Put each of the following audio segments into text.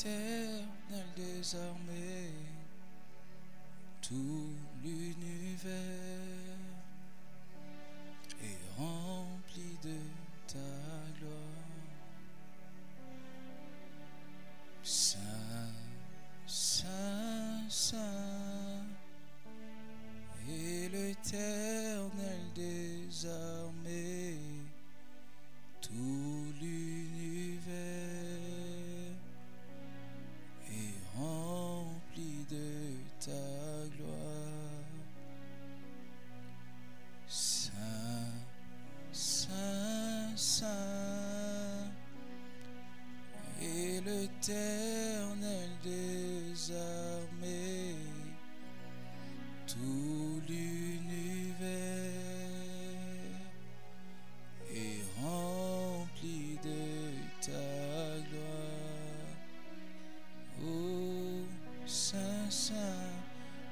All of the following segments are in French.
l'Éternel des armées, tout l'univers est rempli de ta gloire. Saint, Saint, Saint est l'Éternel des armées, tout l'univers est rempli de ta gloire. Saint, Saint, Saint est l'Éternel des armées, tout l'univers est rempli de ta gloire. Ô Saint, Saint,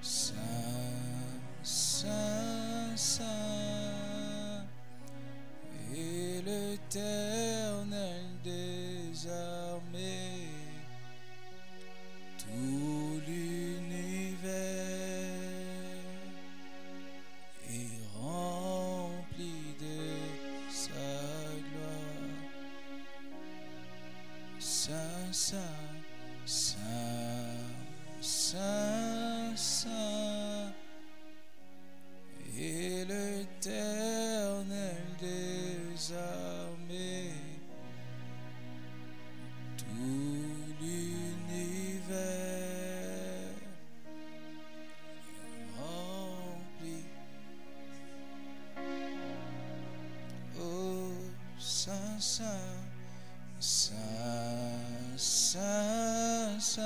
Saint, Saint, Saint est l'Éternel des armées, tout l'univers est rempli de sa gloire. Saint, Saint, Saint, Saint, Saint est l'Éternel des armées, tout l'univers est rempli. Oh Saint, Saint, Saint, Saint, Saint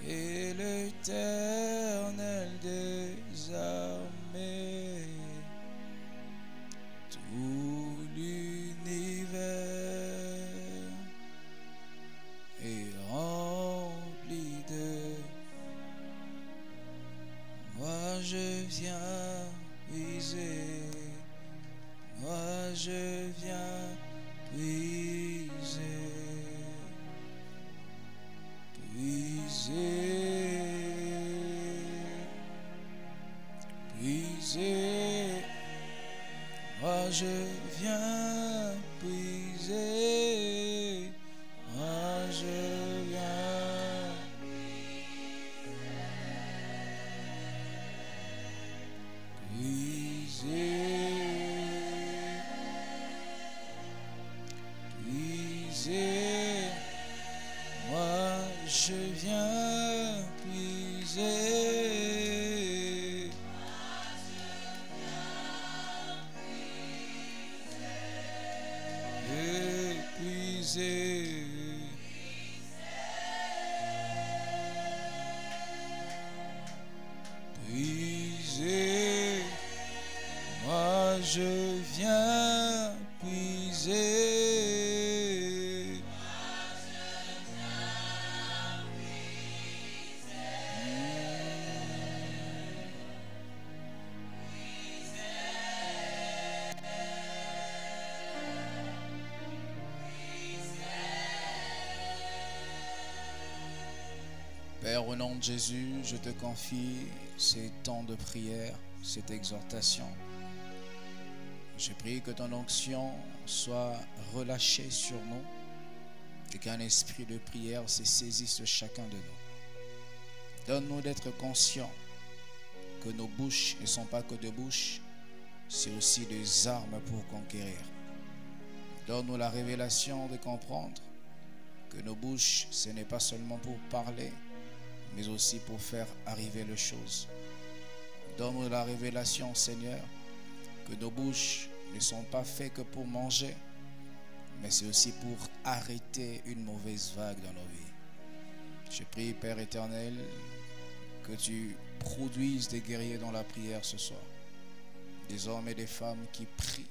est l'Éternel des armées, tout l'univers est rempli de. Moi je viens puiser, moi je viens puiser, puiser, puiser. Moi je viens puiser, moi je viens puiser, puiser. Moi je viens puiser, puiser, puiser. Moi je viens puiser, Père, au nom de Jésus, je te confie ces temps de prière, cette exhortation. Je prie que ton onction soit relâchée sur nous et qu'un esprit de prière se saisisse de chacun de nous. Donne-nous d'être conscients que nos bouches ne sont pas que des bouches, c'est aussi des armes pour conquérir. Donne-nous la révélation de comprendre que nos bouches, ce n'est pas seulement pour parler, mais aussi pour faire arriver les choses. Donne-nous la révélation, Seigneur, que nos bouches ne sont pas faites que pour manger, mais c'est aussi pour arrêter une mauvaise vague dans nos vies. Je prie, Père éternel, que tu produises des guerriers dans la prière ce soir. Des hommes et des femmes qui prient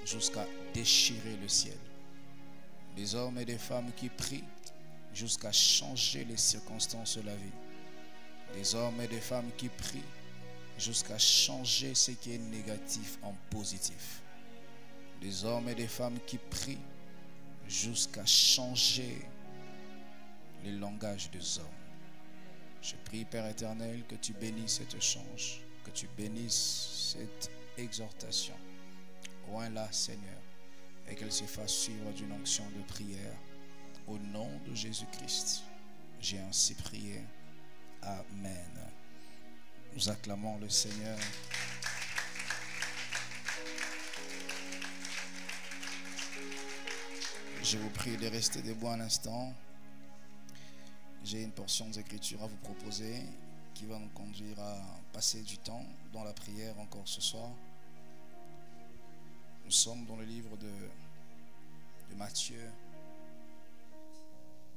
jusqu'à déchirer le ciel. Des hommes et des femmes qui prient jusqu'à changer les circonstances de la vie. Des hommes et des femmes qui prient jusqu'à changer ce qui est négatif en positif. Des hommes et des femmes qui prient jusqu'à changer les langages des hommes. Je prie, Père éternel, que tu bénisses cet échange, que tu bénisses cette exhortation. Oins-la, Seigneur, et qu'elle se fasse suivre d'une onction de prière. Au nom de Jésus-Christ, j'ai ainsi prié. Amen. Nous acclamons le Seigneur. Je vous prie de rester debout un instant. J'ai une portion d'écriture à vous proposer qui va nous conduire à passer du temps dans la prière encore ce soir. Nous sommes dans le livre de Matthieu.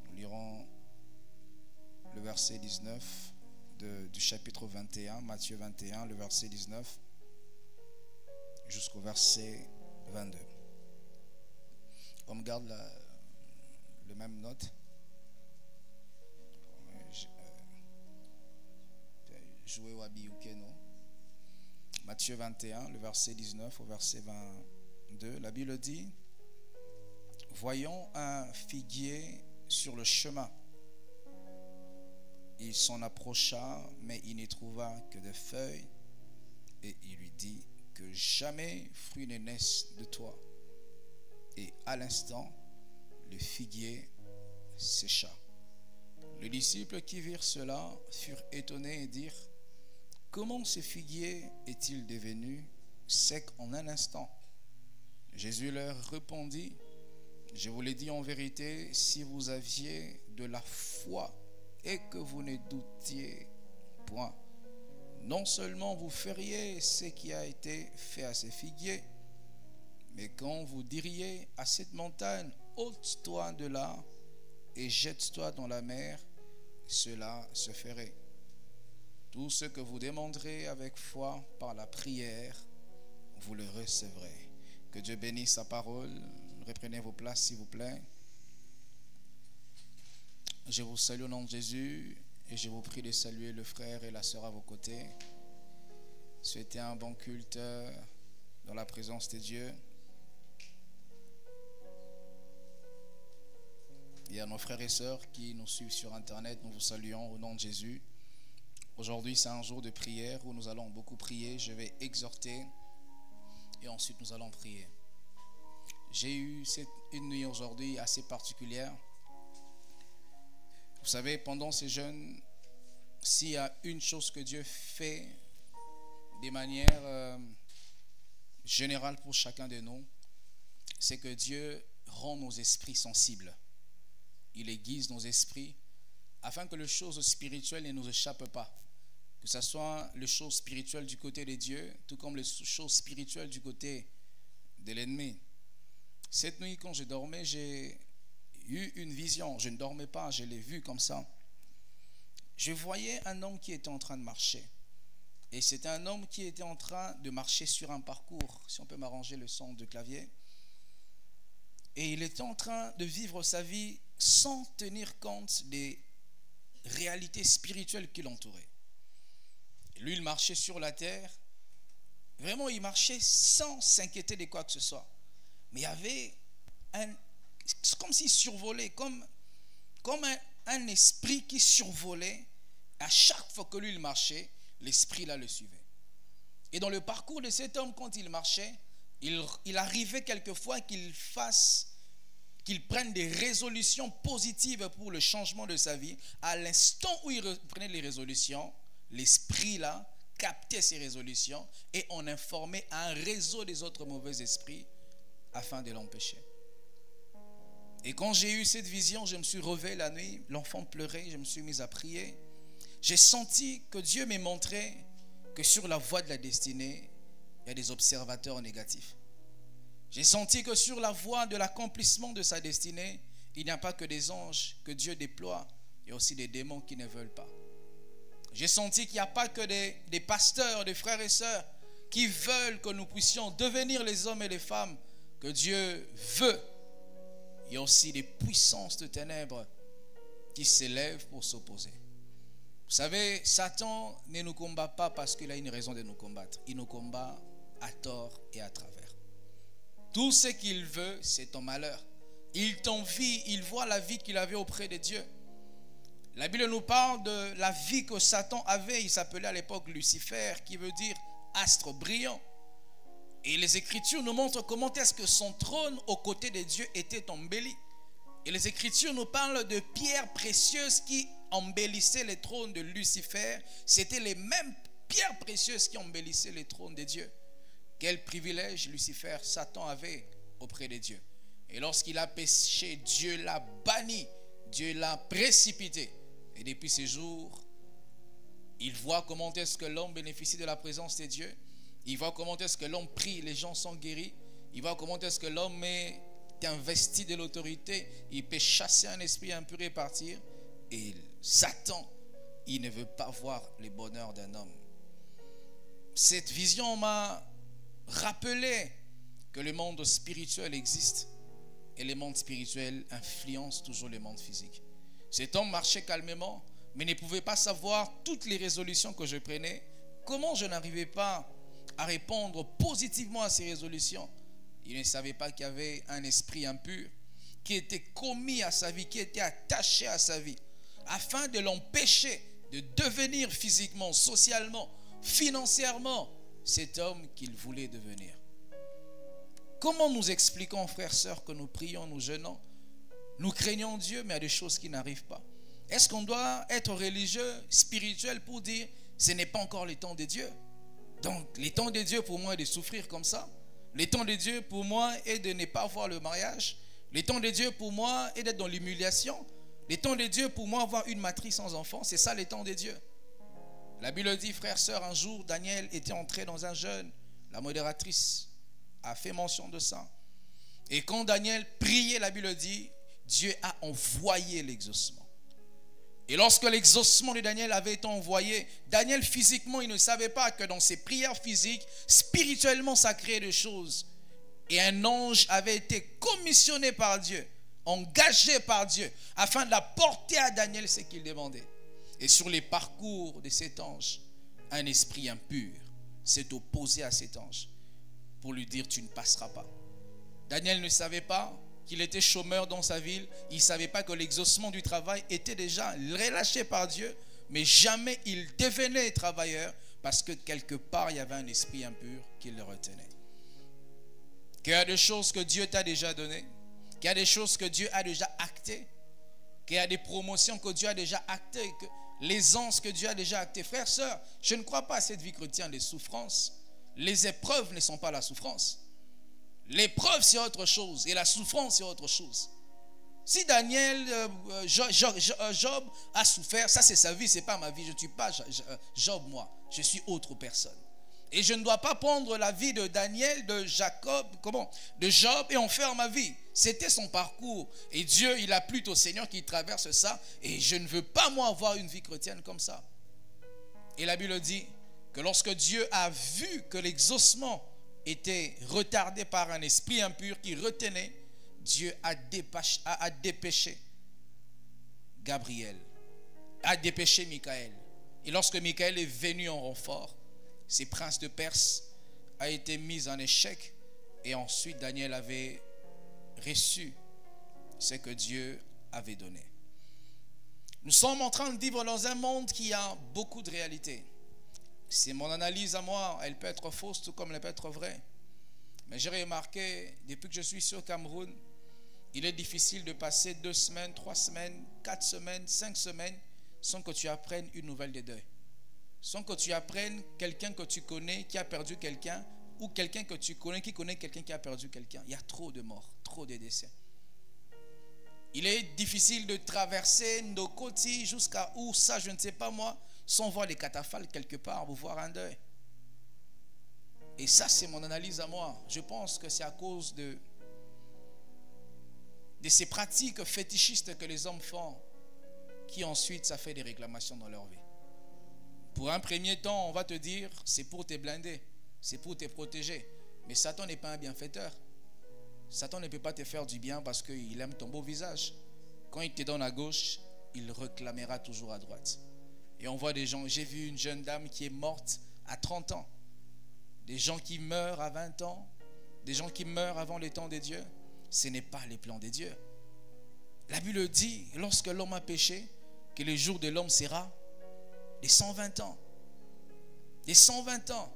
Nous lirons le verset 19 du chapitre 21, Matthieu 21, le verset 19 jusqu'au verset 22. On garde le même note. Jouer au Abiyukeno. Matthieu 21, le verset 19 au verset 22. La Bible dit: voyons un figuier sur le chemin. Il s'en approcha, mais il n'y trouva que des feuilles, et il lui dit: que jamais fruit ne naisse de toi. Et à l'instant, le figuier sécha. Les disciples qui virent cela furent étonnés et dirent: comment ce figuier est-il devenu sec en un instant? Jésus leur répondit: je vous l'ai dit en vérité, si vous aviez de la foi et que vous ne doutiez point, non seulement vous feriez ce qui a été fait à ce figuier, mais quand vous diriez à cette montagne: ôte-toi de là et jette-toi dans la mer, cela se ferait. Tout ce que vous demanderez avec foi par la prière, vous le recevrez. Que Dieu bénisse sa parole. Reprenez vos places, s'il vous plaît. Je vous salue au nom de Jésus et je vous prie de saluer le frère et la sœur à vos côtés. Souhaitez un bon culte dans la présence de Dieu. Et à nos frères et sœurs qui nous suivent sur Internet, nous vous saluons au nom de Jésus. Aujourd'hui, c'est un jour de prière où nous allons beaucoup prier. Je vais exhorter et ensuite nous allons prier. J'ai eu une nuit aujourd'hui assez particulière. Vous savez, pendant ces jeûnes, s'il y a une chose que Dieu fait de manière générale pour chacun de nous, c'est que Dieu rend nos esprits sensibles. Il aiguise nos esprits afin que les choses spirituelles ne nous échappent pas. Que ce soit les choses spirituelles du côté de Dieu, tout comme les choses spirituelles du côté de l'ennemi. Cette nuit, quand je dormais, j'ai eu une vision. Je ne dormais pas, je l'ai vu comme ça. Je voyais un homme qui était en train de marcher. Et c'était un homme qui était en train de marcher sur un parcours. Si on peut m'arranger le son de clavier. Et il était en train de vivre sa vie sans tenir compte des réalités spirituelles qui l'entouraient. Lui, il marchait sur la terre. Vraiment, il marchait sans s'inquiéter de quoi que ce soit. Mais il y avait comme s'il survolait, comme un esprit qui survolait. À chaque fois que lui, il marchait, l'esprit là le suivait. Et dans le parcours de cet homme, quand il marchait, il arrivait quelquefois qu'il prenne des résolutions positives pour le changement de sa vie. À l'instant où il prenait les résolutions, l'esprit là captait ces résolutions et on informait un réseau des autres mauvais esprits afin de l'empêcher. Et quand j'ai eu cette vision, je me suis réveillé la nuit, l'enfant pleurait, je me suis mis à prier. J'ai senti que Dieu m'a montré que sur la voie de la destinée, il y a des observateurs négatifs. J'ai senti que sur la voie de l'accomplissement de sa destinée, il n'y a pas que des anges que Dieu déploie, il y a aussi des démons qui ne veulent pas. J'ai senti qu'il n'y a pas que des pasteurs, des frères et sœurs qui veulent que nous puissions devenir les hommes et les femmes que Dieu veut. Il y a aussi des puissances de ténèbres qui s'élèvent pour s'opposer. Vous savez, Satan ne nous combat pas parce qu'il a une raison de nous combattre. Il nous combat à tort et à travers. Tout ce qu'il veut, c'est ton malheur. Il t'envie, il voit la vie qu'il avait auprès de Dieu. La Bible nous parle de la vie que Satan avait. Il s'appelait à l'époque Lucifer, qui veut dire astre brillant. Et les Écritures nous montrent comment est-ce que son trône aux côtés de Dieu était embelli. Et les Écritures nous parlent de pierres précieuses qui embellissaient les trônes de Lucifer. C'était les mêmes pierres précieuses qui embellissaient les trônes de Dieu. Quel privilège Lucifer, Satan avait auprès de Dieu. Et lorsqu'il a péché, Dieu l'a banni, Dieu l'a précipité. Et depuis ces jours, il voit comment est-ce que l'homme bénéficie de la présence de Dieu. Il voit comment est-ce que l'homme prie, les gens sont guéris. Il voit comment est-ce que l'homme est investi de l'autorité. Il peut chasser un esprit impur et partir. Et Satan, il ne veut pas voir le bonheur d'un homme. Cette vision m'a rappelé que le monde spirituel existe. Et le monde spirituel influence toujours le monde physique. Cet homme marchait calmement, mais ne pouvait pas savoir toutes les résolutions que je prenais. Comment je n'arrivais pas à répondre positivement à ces résolutions? Il ne savait pas qu'il y avait un esprit impur qui était commis à sa vie, qui était attaché à sa vie, afin de l'empêcher de devenir physiquement, socialement, financièrement cet homme qu'il voulait devenir. Comment nous expliquons, frères, sœurs, que nous prions, nous jeûnons, nous craignons Dieu, mais il y a des choses qui n'arrivent pas? Est-ce qu'on doit être religieux, spirituel pour dire ce n'est pas encore le temps de Dieu? Donc, le temps de Dieu pour moi est de souffrir comme ça. Le temps de Dieu pour moi est de ne pas voir le mariage. Le temps de Dieu pour moi est d'être dans l'humiliation. Le temps de Dieu pour moi avoir une matrice sans enfant. C'est ça le temps de Dieu. La Bible dit, frères, sœurs, un jour Daniel était entré dans un jeûne. La modératrice a fait mention de ça. Et quand Daniel priait, la Bible dit, Dieu a envoyé l'exaucement. Et lorsque l'exaucement de Daniel avait été envoyé, Daniel physiquement, il ne savait pas que dans ses prières physiques, spirituellement, ça créait des choses. Et un ange avait été commissionné par Dieu, engagé par Dieu, afin d'apporter à Daniel ce qu'il demandait. Et sur les parcours de cet ange, un esprit impur s'est opposé à cet ange pour lui dire, tu ne passeras pas. Daniel ne savait pas qu'il était chômeur dans sa ville. Il ne savait pas que l'exaucement du travail était déjà relâché par Dieu, mais jamais il devenait travailleur parce que quelque part il y avait un esprit impur qui le retenait. Qu'il y a des choses que Dieu t'a déjà données, qu'il y a des choses que Dieu a déjà actées, qu'il y a des promotions que Dieu a déjà actées, que l'aisance que Dieu a déjà actées. Frères, sœurs, je ne crois pas à cette vie chrétienne des souffrances. Les épreuves ne sont pas la souffrance. L'épreuve, c'est autre chose. Et la souffrance, c'est autre chose. Si Daniel, Job a souffert, ça c'est sa vie, c'est pas ma vie. Je ne suis pas Job, moi. Je suis autre personne. Et je ne dois pas prendre la vie de Daniel, de Job et en faire ma vie. C'était son parcours. Et Dieu, il a plu au Seigneur qui traverse ça. Et je ne veux pas, moi, avoir une vie chrétienne comme ça. Et la Bible dit que lorsque Dieu a vu que l'exaucement était retardé par un esprit impur qui retenait, Dieu a dépêché Gabriel, a dépêché Michael. Et lorsque Michael est venu en renfort, ces princes de Perse a été mis en échec. Et ensuite Daniel avait reçu ce que Dieu avait donné. Nous sommes en train de vivre dans un monde qui a beaucoup de réalités. C'est mon analyse à moi, elle peut être fausse tout comme elle peut être vraie. Mais j'ai remarqué, depuis que je suis sur Cameroun, il est difficile de passer 2 semaines, 3 semaines, 4 semaines, 5 semaines sans que tu apprennes une nouvelle de deuil. Sans que tu apprennes quelqu'un que tu connais qui a perdu quelqu'un, ou quelqu'un que tu connais qui connaît quelqu'un qui a perdu quelqu'un. Il y a trop de morts, trop de décès. Il est difficile de traverser Ndokoti jusqu'à où ça, je ne sais pas moi, sans voir les catafalques quelque part pour voir un deuil. Et ça, c'est mon analyse à moi. Je pense que c'est à cause de ces pratiques fétichistes que les hommes font, qui ensuite, ça fait des réclamations dans leur vie. Pour un premier temps, on va te dire, c'est pour te blinder, c'est pour te protéger. Mais Satan n'est pas un bienfaiteur. Satan ne peut pas te faire du bien parce qu'il aime ton beau visage. Quand il te donne à gauche, il réclamera toujours à droite. Et on voit des gens, j'ai vu une jeune dame qui est morte à 30 ans. Des gens qui meurent à 20 ans, des gens qui meurent avant le temps de Dieu. ce n'est pas les plans de Dieu. La Bible dit, lorsque l'homme a péché, que le jour de l'homme sera de 120 ans. De 120 ans.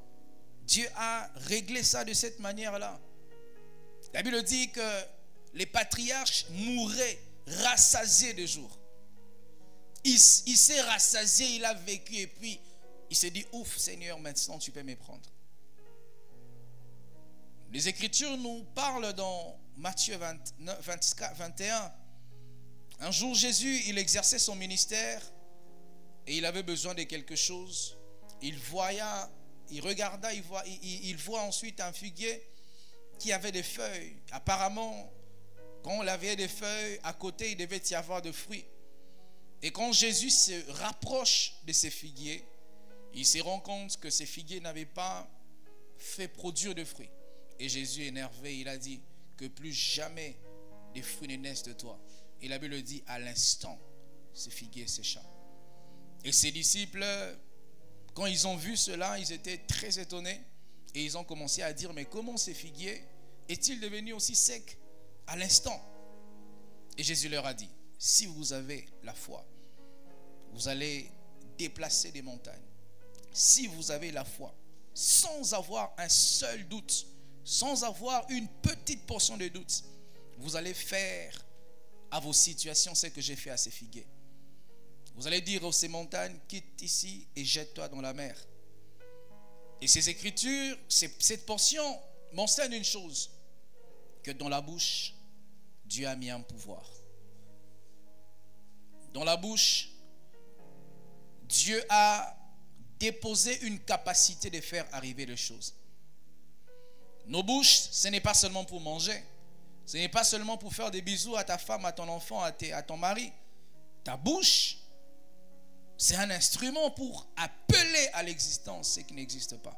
Dieu a réglé ça de cette manière-là. La Bible dit que les patriarches mouraient rassasiés de jours. Il s'est rassasié, il a vécu et puis il s'est dit, ouf Seigneur, maintenant tu peux me prendre. Les Écritures nous parlent dans Matthieu 21. Un jour Jésus, il exerçait son ministère et il avait besoin de quelque chose. Il regarda, il voit ensuite un figuier qui avait des feuilles. Apparemment, quand on avait des feuilles, à côté, il devait y avoir des fruits. Et quand Jésus se rapproche de ces figuiers, il se rend compte que ces figuiers n'avaient pas fait produire de fruits. Et Jésus, énervé, il a dit que plus jamais des fruits ne naissent de toi. Et la Bible dit, à l'instant, ces figuiers sécha. Et ses disciples, quand ils ont vu cela, ils étaient très étonnés. Et ils ont commencé à dire, mais comment ces figuiers est-il devenu aussi sec à l'instant? Et Jésus leur a dit, si vous avez la foi, vous allez déplacer des montagnes. Si vous avez la foi, sans avoir un seul doute, sans avoir une petite portion de doute, vous allez faire à vos situations ce que j'ai fait à ces figuiers. Vous allez dire aux ces montagnes, quitte ici et jette-toi dans la mer. Et ces écritures, cette portion m'enseigne une chose, que dans la bouche, Dieu a mis un pouvoir. Dans la bouche, Dieu a déposé une capacité de faire arriver les choses. Nos bouches, ce n'est pas seulement pour manger. Ce n'est pas seulement pour faire des bisous à ta femme, à ton enfant, à ton mari. Ta bouche, c'est un instrument pour appeler à l'existence ce qui n'existe pas.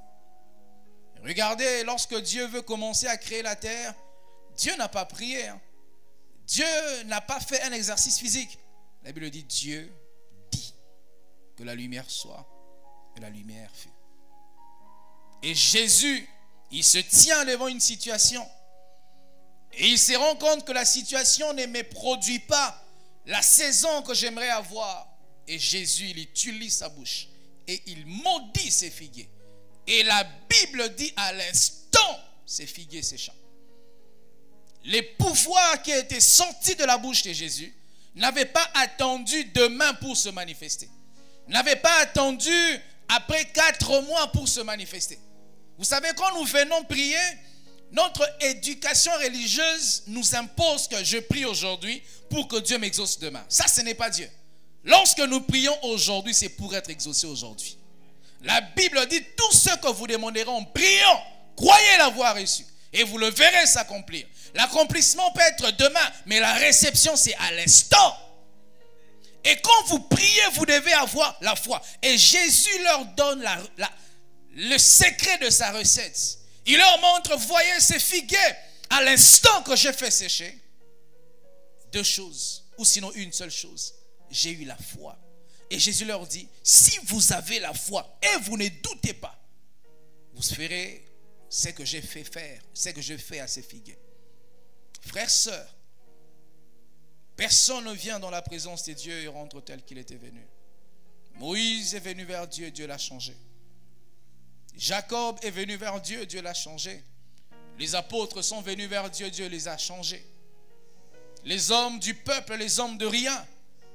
Regardez, lorsque Dieu veut commencer à créer la terre, Dieu n'a pas prié. Dieu n'a pas fait un exercice physique. La Bible dit, Dieu dit que la lumière soit, et la lumière fut. Et Jésus, il se tient devant une situation et il se rend compte que la situation ne me produit pas la saison que j'aimerais avoir. Et Jésus, il utilise sa bouche et il maudit ses figuiers. Et la Bible dit à l'instant, ces figuiers séchant. Les pouvoirs qui étaient sortis de la bouche de Jésus n'avaient pas attendu demain pour se manifester. N'avaient pas attendu après 4 mois pour se manifester. Vous savez, quand nous venons prier, notre éducation religieuse nous impose que je prie aujourd'hui pour que Dieu m'exauce demain. Ça, ce n'est pas Dieu. Lorsque nous prions aujourd'hui, c'est pour être exaucé aujourd'hui. La Bible dit, tout ce que vous demanderez en priant, croyez l'avoir reçu. Et vous le verrez s'accomplir. L'accomplissement peut être demain, mais la réception, c'est à l'instant. Et quand vous priez, vous devez avoir la foi. Et Jésus leur donne le secret de sa recette. Il leur montre, voyez ces figuiers, à l'instant que j'ai fait sécher, 2 choses, ou sinon une seule chose, j'ai eu la foi. Et Jésus leur dit, si vous avez la foi et vous ne doutez pas, vous ferez ce que j'ai fait faire, ce que je fais à ces figuiers. Frères, sœurs, personne ne vient dans la présence de Dieu et rentre tel qu'il était venu. Moïse est venu vers Dieu, Dieu l'a changé. Jacob est venu vers Dieu, Dieu l'a changé. Les apôtres sont venus vers Dieu, Dieu les a changés. Les hommes du peuple, les hommes de rien,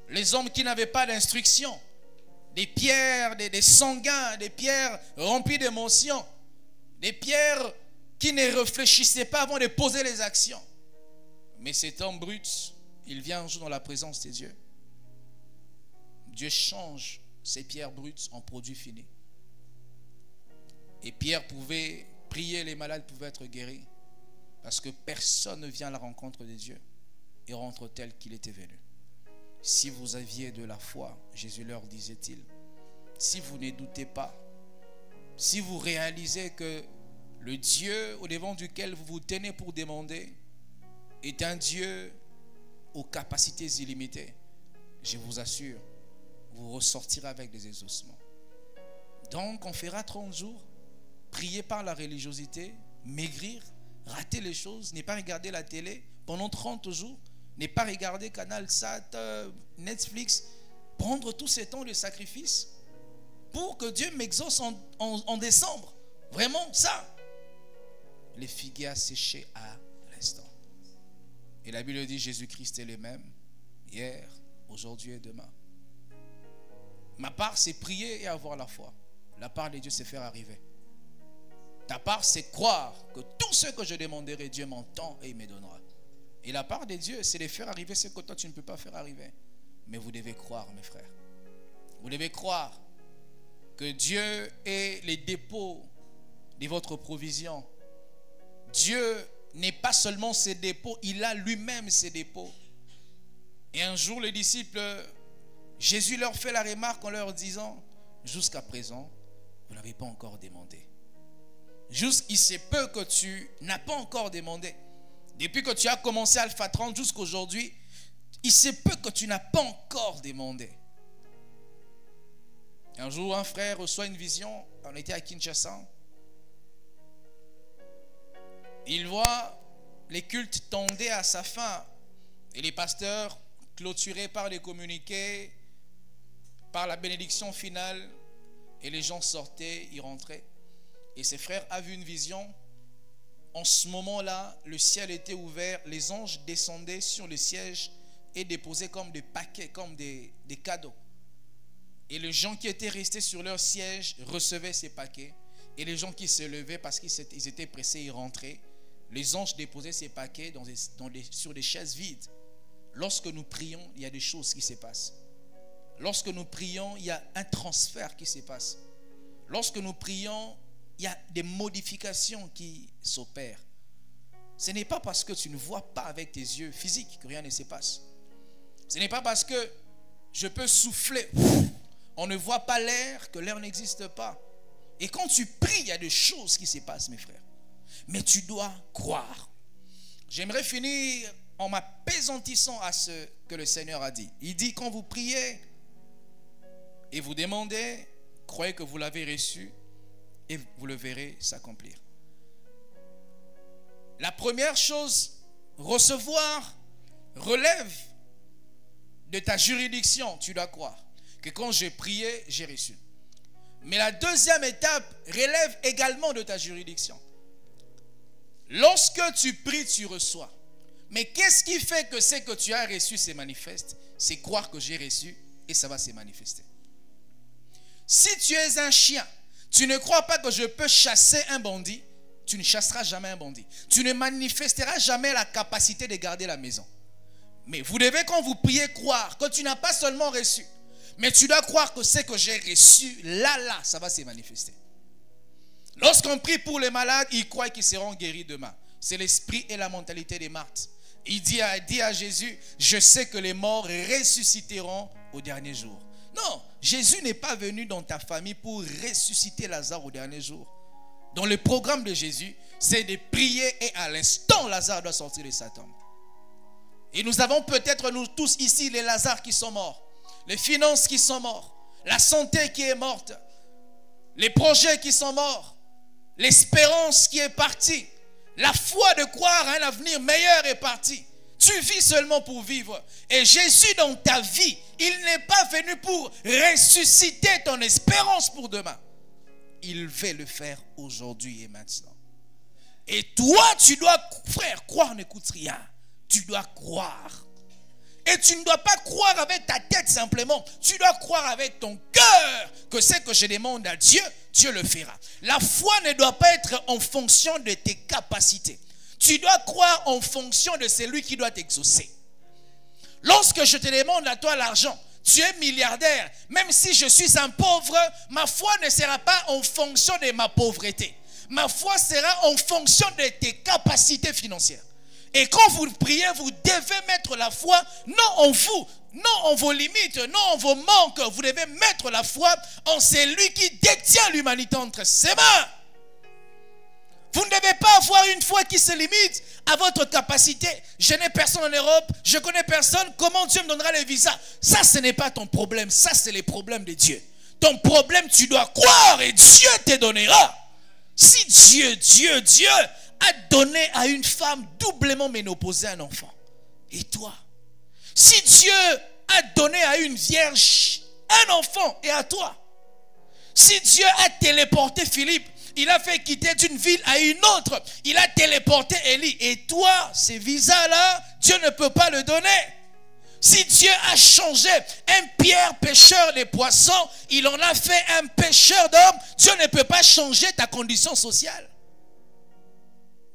les hommes qui n'avaient pas d'instruction, des pierres, des sanguins, des pierres remplies d'émotions, des pierres qui ne réfléchissaient pas avant de poser les actions. Mais cet homme brut, il vient un jour dans la présence de Dieu. Dieu change ces pierres brutes en produits finis. Et Pierre pouvait prier, les malades pouvaient être guéris. Parce que personne ne vient à la rencontre de Dieu et rentre tel qu'il était venu. Si vous aviez de la foi, Jésus leur disait-il, si vous ne doutez pas, si vous réalisez que le Dieu au devant duquel vous vous tenez pour demander est un Dieu aux capacités illimitées, je vous assure, vous ressortirez avec des exaucements. Donc on fera 30 jours, prier par la religiosité, maigrir, rater les choses, ne pas regarder la télé, pendant 30 jours, ne pas regarder Canal Sat, Netflix, prendre tous ces temps de sacrifice pour que Dieu m'exauce en décembre. Vraiment, ça. Les figuiers a séché à l'instant. Et la Bible dit Jésus-Christ est le même, hier, aujourd'hui et demain. Ma part, c'est prier et avoir la foi. La part de Dieu, c'est faire arriver. Ta part, c'est croire que tout ce que je demanderai, Dieu m'entend et il me donnera. Et la part de Dieu, c'est de faire arriver ce que toi, tu ne peux pas faire arriver. Mais vous devez croire, mes frères. Vous devez croire que Dieu est les dépôts de votre provision. Dieu n'est pas seulement ses dépôts, il a lui-même ses dépôts. Et un jour, les disciples, Jésus leur fait la remarque en leur disant, jusqu'à présent, vous n'avez pas encore demandé. Il se peut que tu n'as pas encore demandé. Depuis que tu as commencé Alpha 30 jusqu'à aujourd'hui, il se peut que tu n'as pas encore demandé. Un jour, un frère reçoit une vision. On était à Kinshasa. Il voit les cultes tendaient à sa fin. Et les pasteurs, clôturés par les communiqués, par la bénédiction finale, et les gens sortaient, ils rentraient. Et ses frères a vu une vision. En ce moment-là, le ciel était ouvert, les anges descendaient sur le siège et déposaient comme des paquets, comme des cadeaux. Et les gens qui étaient restés sur leur siège recevaient ces paquets. Et les gens qui se levaient parce qu'ils étaient pressés, ils rentraient. Les anges déposaient ces paquets sur des chaises vides. Lorsque nous prions, il y a des choses qui se passent. Lorsque nous prions, il y a un transfert qui se passe. Lorsque nous prions, il y a des modifications qui s'opèrent. Ce n'est pas parce que tu ne vois pas avec tes yeux physiques que rien ne se passe. Ce n'est pas parce que je peux souffler, on ne voit pas l'air, que l'air n'existe pas. Et quand tu pries, il y a des choses qui se passent, mes frères. Mais tu dois croire. J'aimerais finir en m'appesantissant à ce que le Seigneur a dit. Il dit, quand vous priez et vous demandez, croyez que vous l'avez reçu et vous le verrez s'accomplir. La première chose, recevoir, relève de ta juridiction. Tu dois croire que quand j'ai prié, j'ai reçu. Mais la deuxième étape relève également de ta juridiction. Lorsque tu pries, tu reçois. Mais qu'est-ce qui fait que ce que tu as reçu se manifeste? C'est croire que j'ai reçu et ça va se manifester. Si tu es un chien, tu ne crois pas que je peux chasser un bandit, tu ne chasseras jamais un bandit. Tu ne manifesteras jamais la capacité de garder la maison. Mais vous devez, quand vous priez, croire que tu n'as pas seulement reçu, mais tu dois croire que ce que j'ai reçu, là, ça va se manifester. Lorsqu'on prie pour les malades, ils croient qu'ils seront guéris demain. C'est l'esprit et la mentalité des Marthes. Il dit à Jésus, je sais que les morts ressusciteront au dernier jour. Non, Jésus n'est pas venu dans ta famille pour ressusciter Lazare au dernier jour. Dans le programme de Jésus, c'est de prier et à l'instant, Lazare doit sortir de sa tombe. Et nous avons peut-être, nous tous ici, les Lazare qui sont morts, les finances qui sont mortes, la santé qui est morte, les projets qui sont morts, l'espérance qui est partie, la foi de croire à un avenir meilleur est partie. Tu vis seulement pour vivre. Et Jésus dans ta vie, il n'est pas venu pour ressusciter ton espérance pour demain. Il veut le faire aujourd'hui et maintenant. Et toi, tu dois, frère, croire ne coûte rien. Tu dois croire. Et tu ne dois pas croire avec ta tête simplement. Tu dois croire avec ton cœur que ce que je demande à Dieu, Dieu le fera. La foi ne doit pas être en fonction de tes capacités. Tu dois croire en fonction de celui qui doit t'exaucer. Lorsque je te demande à toi l'argent, tu es milliardaire. Même si je suis un pauvre, ma foi ne sera pas en fonction de ma pauvreté. Ma foi sera en fonction de tes capacités financières. Et quand vous priez, vous devez mettre la foi, non en vous, non en vos limites, non en vos manques. Vous devez mettre la foi en celui qui détient l'humanité entre ses mains. Vous ne devez pas avoir une foi qui se limite à votre capacité. Je n'ai personne en Europe, je connais personne, comment Dieu me donnera les visas? Ça, ce n'est pas ton problème, ça c'est les problèmes de Dieu. Ton problème, tu dois croire et Dieu te donnera. Si Dieu a donné à une femme doublement ménopausée un enfant, et toi? Si Dieu a donné à une vierge un enfant, et à toi? Si Dieu a téléporté Philippe, il a fait quitter d'une ville à une autre, il a téléporté Élie, et toi, ces visas-là, Dieu ne peut pas le donner. Si Dieu a changé un Pierre pêcheur des poissons, il en a fait un pêcheur d'hommes, Dieu ne peut pas changer ta condition sociale.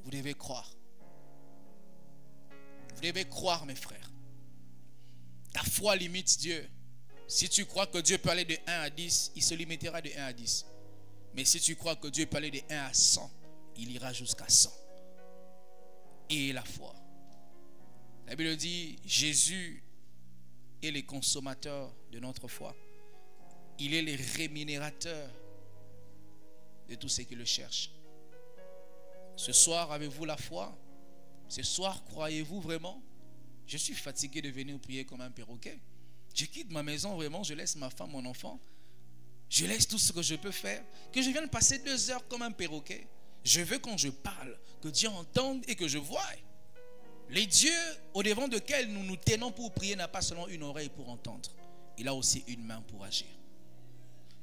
Vous devez croire. Vous devez croire, mes frères. Ta foi limite Dieu. Si tu crois que Dieu peut aller de 1 à 10, il se limitera de 1 à 10. Mais si tu crois que Dieu peut aller de 1 à 100, il ira jusqu'à 100. Et la foi. La Bible dit, Jésus est le consommateur de notre foi. Il est le rémunérateur de tous ceux qui le cherchent. Ce soir, avez-vous la foi? Ce soir, croyez-vous vraiment? Je suis fatigué de venir prier comme un perroquet. Je quitte ma maison vraiment, je laisse ma femme, mon enfant. Je laisse tout ce que je peux faire. Que je vienne passer 2 heures comme un perroquet. Je veux quand je parle, que Dieu entende et que je voie. Les dieux au devant desquels nous nous tenons pour prier n'a pas seulement une oreille pour entendre. Il a aussi une main pour agir.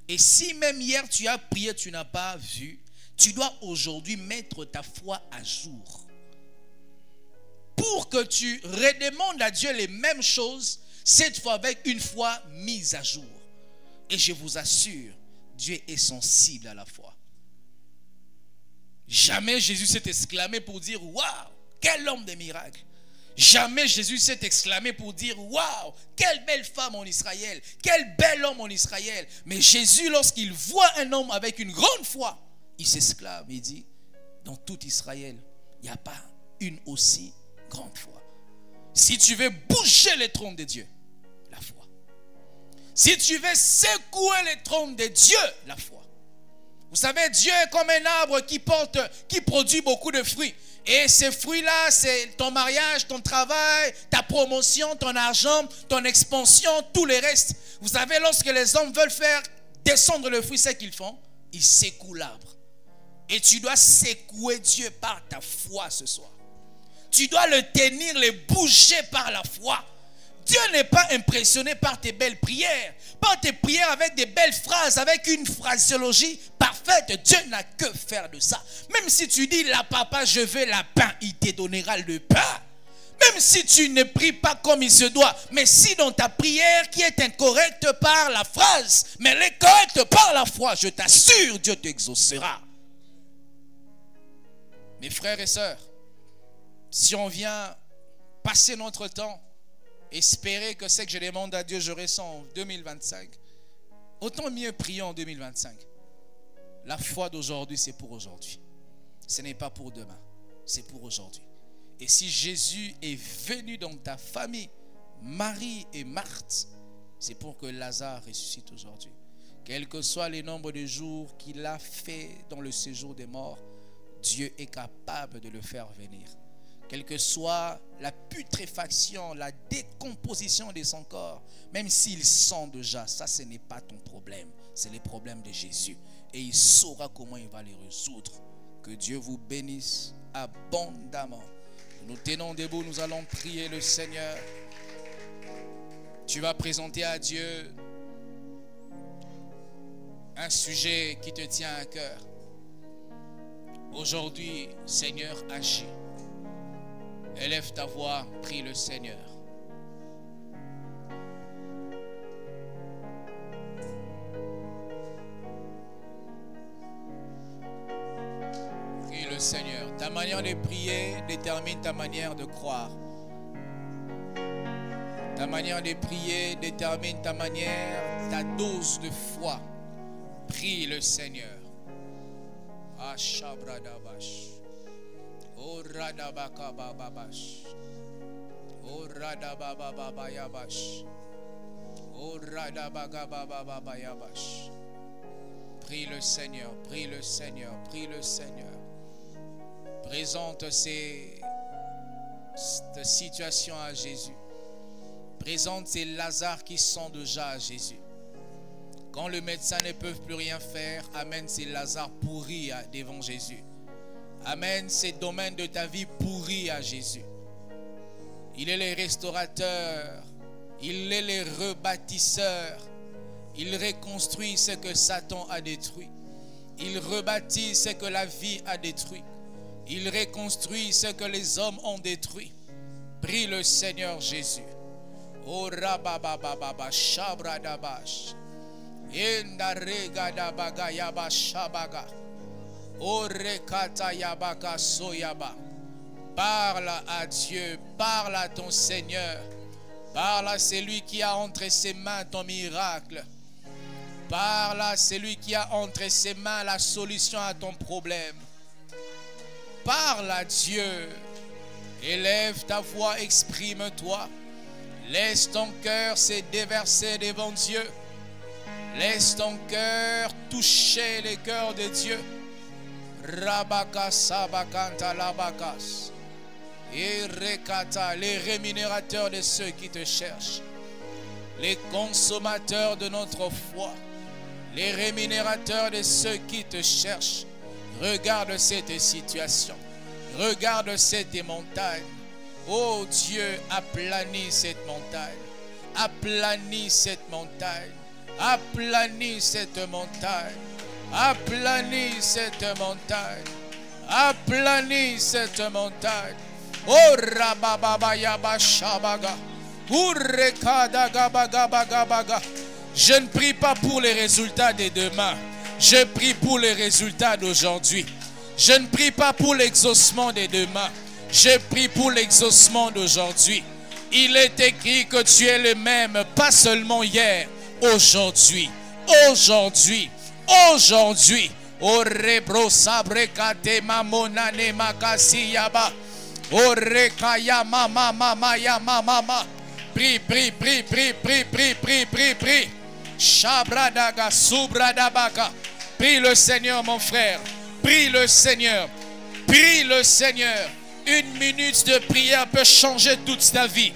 Et si même hier tu as prié, tu n'as pas vu, tu dois aujourd'hui mettre ta foi à jour. Pour que tu redemandes à Dieu les mêmes choses, cette fois avec une foi mise à jour. Et je vous assure, Dieu est sensible à la foi. Jamais Jésus s'est exclamé pour dire « Waouh, quel homme de miracles !» Jamais Jésus s'est exclamé pour dire « Waouh, quelle belle femme en Israël, quel bel homme en Israël !» Mais Jésus, lorsqu'il voit un homme avec une grande foi, il s'exclame, il dit « Dans tout Israël, il n'y a pas une aussi grande foi. » Si tu veux bouger les trônes de Dieu, la foi. Si tu veux secouer les trônes de Dieu, la foi. Vous savez, Dieu est comme un arbre qui produit beaucoup de fruits. Et ces fruits-là, c'est ton mariage, ton travail, ta promotion, ton argent, ton expansion, tout le reste. Vous savez, lorsque les hommes veulent faire descendre le fruit, c'est qu'ils font, ils secouent l'arbre. Et tu dois secouer Dieu par ta foi ce soir. Tu dois le tenir, le bouger par la foi. Dieu n'est pas impressionné par tes belles prières, par tes prières avec des belles phrases, avec une phraséologie parfaite. Dieu n'a que faire de ça. Même si tu dis, là papa, je veux la pain, il te donnera le pain. Même si tu ne pries pas comme il se doit, mais si dans ta prière qui est incorrecte par la phrase, mais elle est correcte par la foi, je t'assure, Dieu t'exaucera. Mes frères et sœurs, si on vient passer notre temps, espérer que ce que je demande à Dieu, je ressens en 2025, autant mieux prier en 2025. La foi d'aujourd'hui, c'est pour aujourd'hui. Ce n'est pas pour demain, c'est pour aujourd'hui. Et si Jésus est venu dans ta famille, Marie et Marthe, c'est pour que Lazare ressuscite aujourd'hui. Quel que soit le nombre de jours qu'il a fait dans le séjour des morts, Dieu est capable de le faire venir. Quelle que soit la putréfaction, la décomposition de son corps, même s'il sent déjà, ça ce n'est pas ton problème, c'est le problème de Jésus. Et il saura comment il va les résoudre. Que Dieu vous bénisse abondamment. Nous tenons debout, nous allons prier le Seigneur. Tu vas présenter à Dieu un sujet qui te tient à cœur. Aujourd'hui, Seigneur, agis. Élève ta voix, prie le Seigneur. Prie le Seigneur. Ta manière de prier détermine ta manière de croire. Ta manière de prier détermine ta manière, ta dose de foi. Prie le Seigneur. Ashabradabash. O radabakabababash. O radababababayabash. O radabagabababayabash. Prie le Seigneur, prie le Seigneur, prie le Seigneur. Présente cette situation à Jésus. Présente ces Lazare qui sont déjà à Jésus. Quand le médecin ne peut plus rien faire, amène ces Lazare pourris devant Jésus. Amène ces domaines de ta vie pourris à Jésus. Il est le restaurateur. Il est le rebâtisseur. Il reconstruit ce que Satan a détruit. Il rebâtit ce que la vie a détruit. Il reconstruit ce que les hommes ont détruit. Prie le Seigneur Jésus. Oh rababababa shabradabash. Endaregadabaga yaba shabaga. Oh rekata yabaka soyaba. Parle à Dieu, parle à ton Seigneur. Parle à celui qui a entre ses mains ton miracle. Parle à celui qui a entre ses mains la solution à ton problème. Parle à Dieu. Élève ta voix, exprime-toi. Laisse ton cœur se déverser devant Dieu. Laisse ton cœur toucher les cœurs de Dieu. Rabaka sabakanta labakas. Et rekata, les rémunérateurs de ceux qui te cherchent. Les consommateurs de notre foi. Les rémunérateurs de ceux qui te cherchent. Regarde cette situation. Regarde cette montagne. Oh Dieu, aplanis cette montagne. Aplanis cette montagne. Aplanis cette montagne. Aplanis cette montagne. Aplanis cette montagne. Oh rabababa yaba shabaga. Urrekada gabagabagabaga. Je ne prie pas pour les résultats de demain. Je prie pour les résultats d'aujourd'hui. Je ne prie pas pour l'exaucement de demain. Je prie pour l'exaucement d'aujourd'hui. Il est écrit que tu es le même, pas seulement hier, aujourd'hui. Aujourd'hui. Aujourd'hui. O rebro sabrekate mamonane makasi yaba. O rekaya mama mama ya mama. Prie, prie, prie, prie, prie, prie, prie, prie, prie. Shabradaga subradabaka. Prie le Seigneur, mon frère. Prie le Seigneur. Prie le Seigneur. 1 minute de prière peut changer toute ta vie.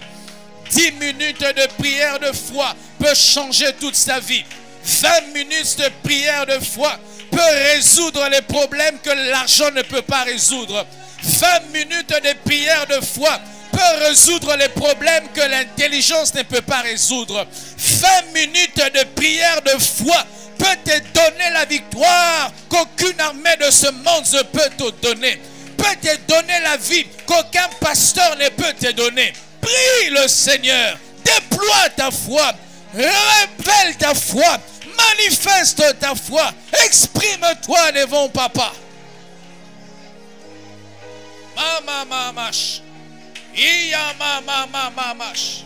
10 minutes de prière de foi peut changer toute ta vie. 20 minutes de prière de foi peut résoudre les problèmes que l'argent ne peut pas résoudre. 20 minutes de prière de foi peut résoudre les problèmes que l'intelligence ne peut pas résoudre. 20 minutes de prière de foi peut te donner la victoire qu'aucune armée de ce monde ne peut te donner. Peut te donner la vie qu'aucun pasteur ne peut te donner. Prie le Seigneur. Déploie ta foi. Révèle ta foi. Manifeste ta foi. Exprime-toi devant papa. Mama mamash. Iya mama mamash.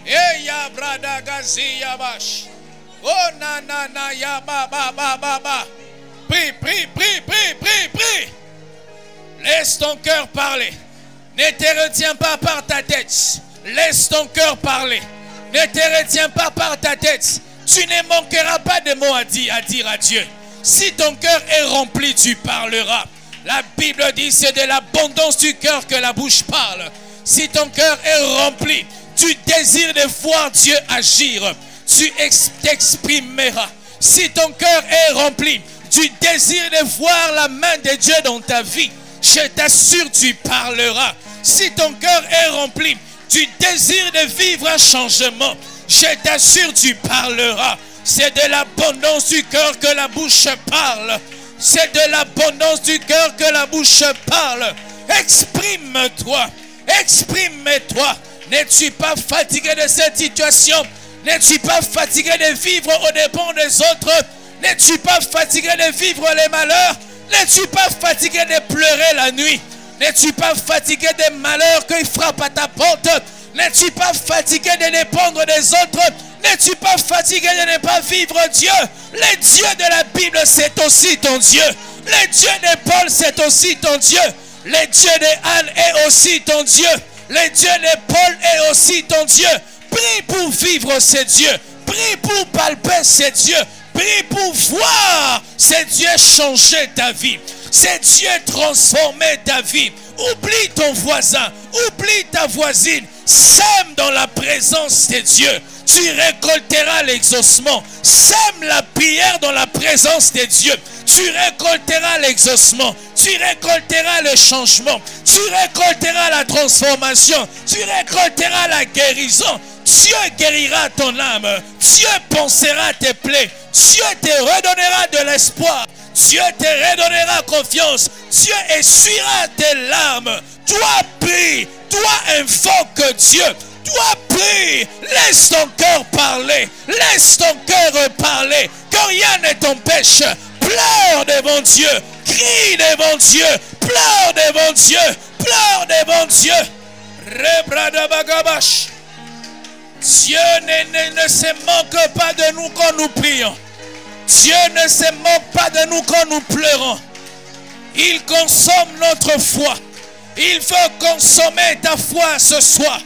Eya brada gazi yabash. Oh nanana ya ba. Prie, prie, prie, prie, prie, prie. Laisse ton cœur parler. Ne te retiens pas par ta tête. Laisse ton cœur parler. Ne te retiens pas par ta tête. Tu ne manqueras pas de mots à dire à Dieu. Si ton cœur est rempli, tu parleras. La Bible dit c'est de l'abondance du cœur que la bouche parle. Si ton cœur est rempli, tu désires de voir Dieu agir. Tu t'exprimeras. Si ton cœur est rempli, tu désires de voir la main de Dieu dans ta vie. Je t'assure, tu parleras. Si ton cœur est rempli, tu désires de vivre un changement. Je t'assure, tu parleras. C'est de l'abondance du cœur que la bouche parle. C'est de l'abondance du cœur que la bouche parle. Exprime-toi. Exprime-toi. N'es-tu pas fatigué de cette situation? N'es-tu pas fatigué de vivre aux dépens des autres? N'es-tu pas fatigué de vivre les malheurs? N'es-tu pas fatigué de pleurer la nuit? N'es-tu pas fatigué des malheurs qui frappent à ta porte? N'es-tu pas fatigué de dépendre des autres? N'es-tu pas fatigué de ne pas vivre Dieu? Le Dieu de la Bible, c'est aussi ton Dieu. Le Dieu de Paul, c'est aussi ton Dieu. Le Dieu de Anne est aussi ton Dieu. Le Dieu de Paul est aussi ton Dieu. Prie pour vivre ce Dieu. Prie pour palper ce Dieu. Prie pour voir ce Dieu changer ta vie. Ce Dieu transformer ta vie. Oublie ton voisin. Oublie ta voisine. Sème dans la présence de Dieu. tu récolteras l'exaucement. Sème la prière dans la présence de Dieu. Tu récolteras l'exaucement. Tu récolteras le changement. Tu récolteras la transformation. Tu récolteras la guérison. Dieu guérira ton âme. Dieu pansera tes plaies. Dieu te redonnera de l'espoir. Dieu te redonnera confiance. Dieu essuiera tes larmes. Toi prie. Toi invoque Dieu. Toi prie. Laisse ton cœur parler. Laisse ton cœur parler. Que rien ne t'empêche. Pleure devant Dieu. Crie devant Dieu. Pleure devant Dieu. Pleure devant Dieu. Rebradabagabash. Dieu ne se moque pas de nous quand nous prions. Dieu ne se moque pas de nous quand nous pleurons. Il consomme notre foi. Il veut consommer ta foi ce soir.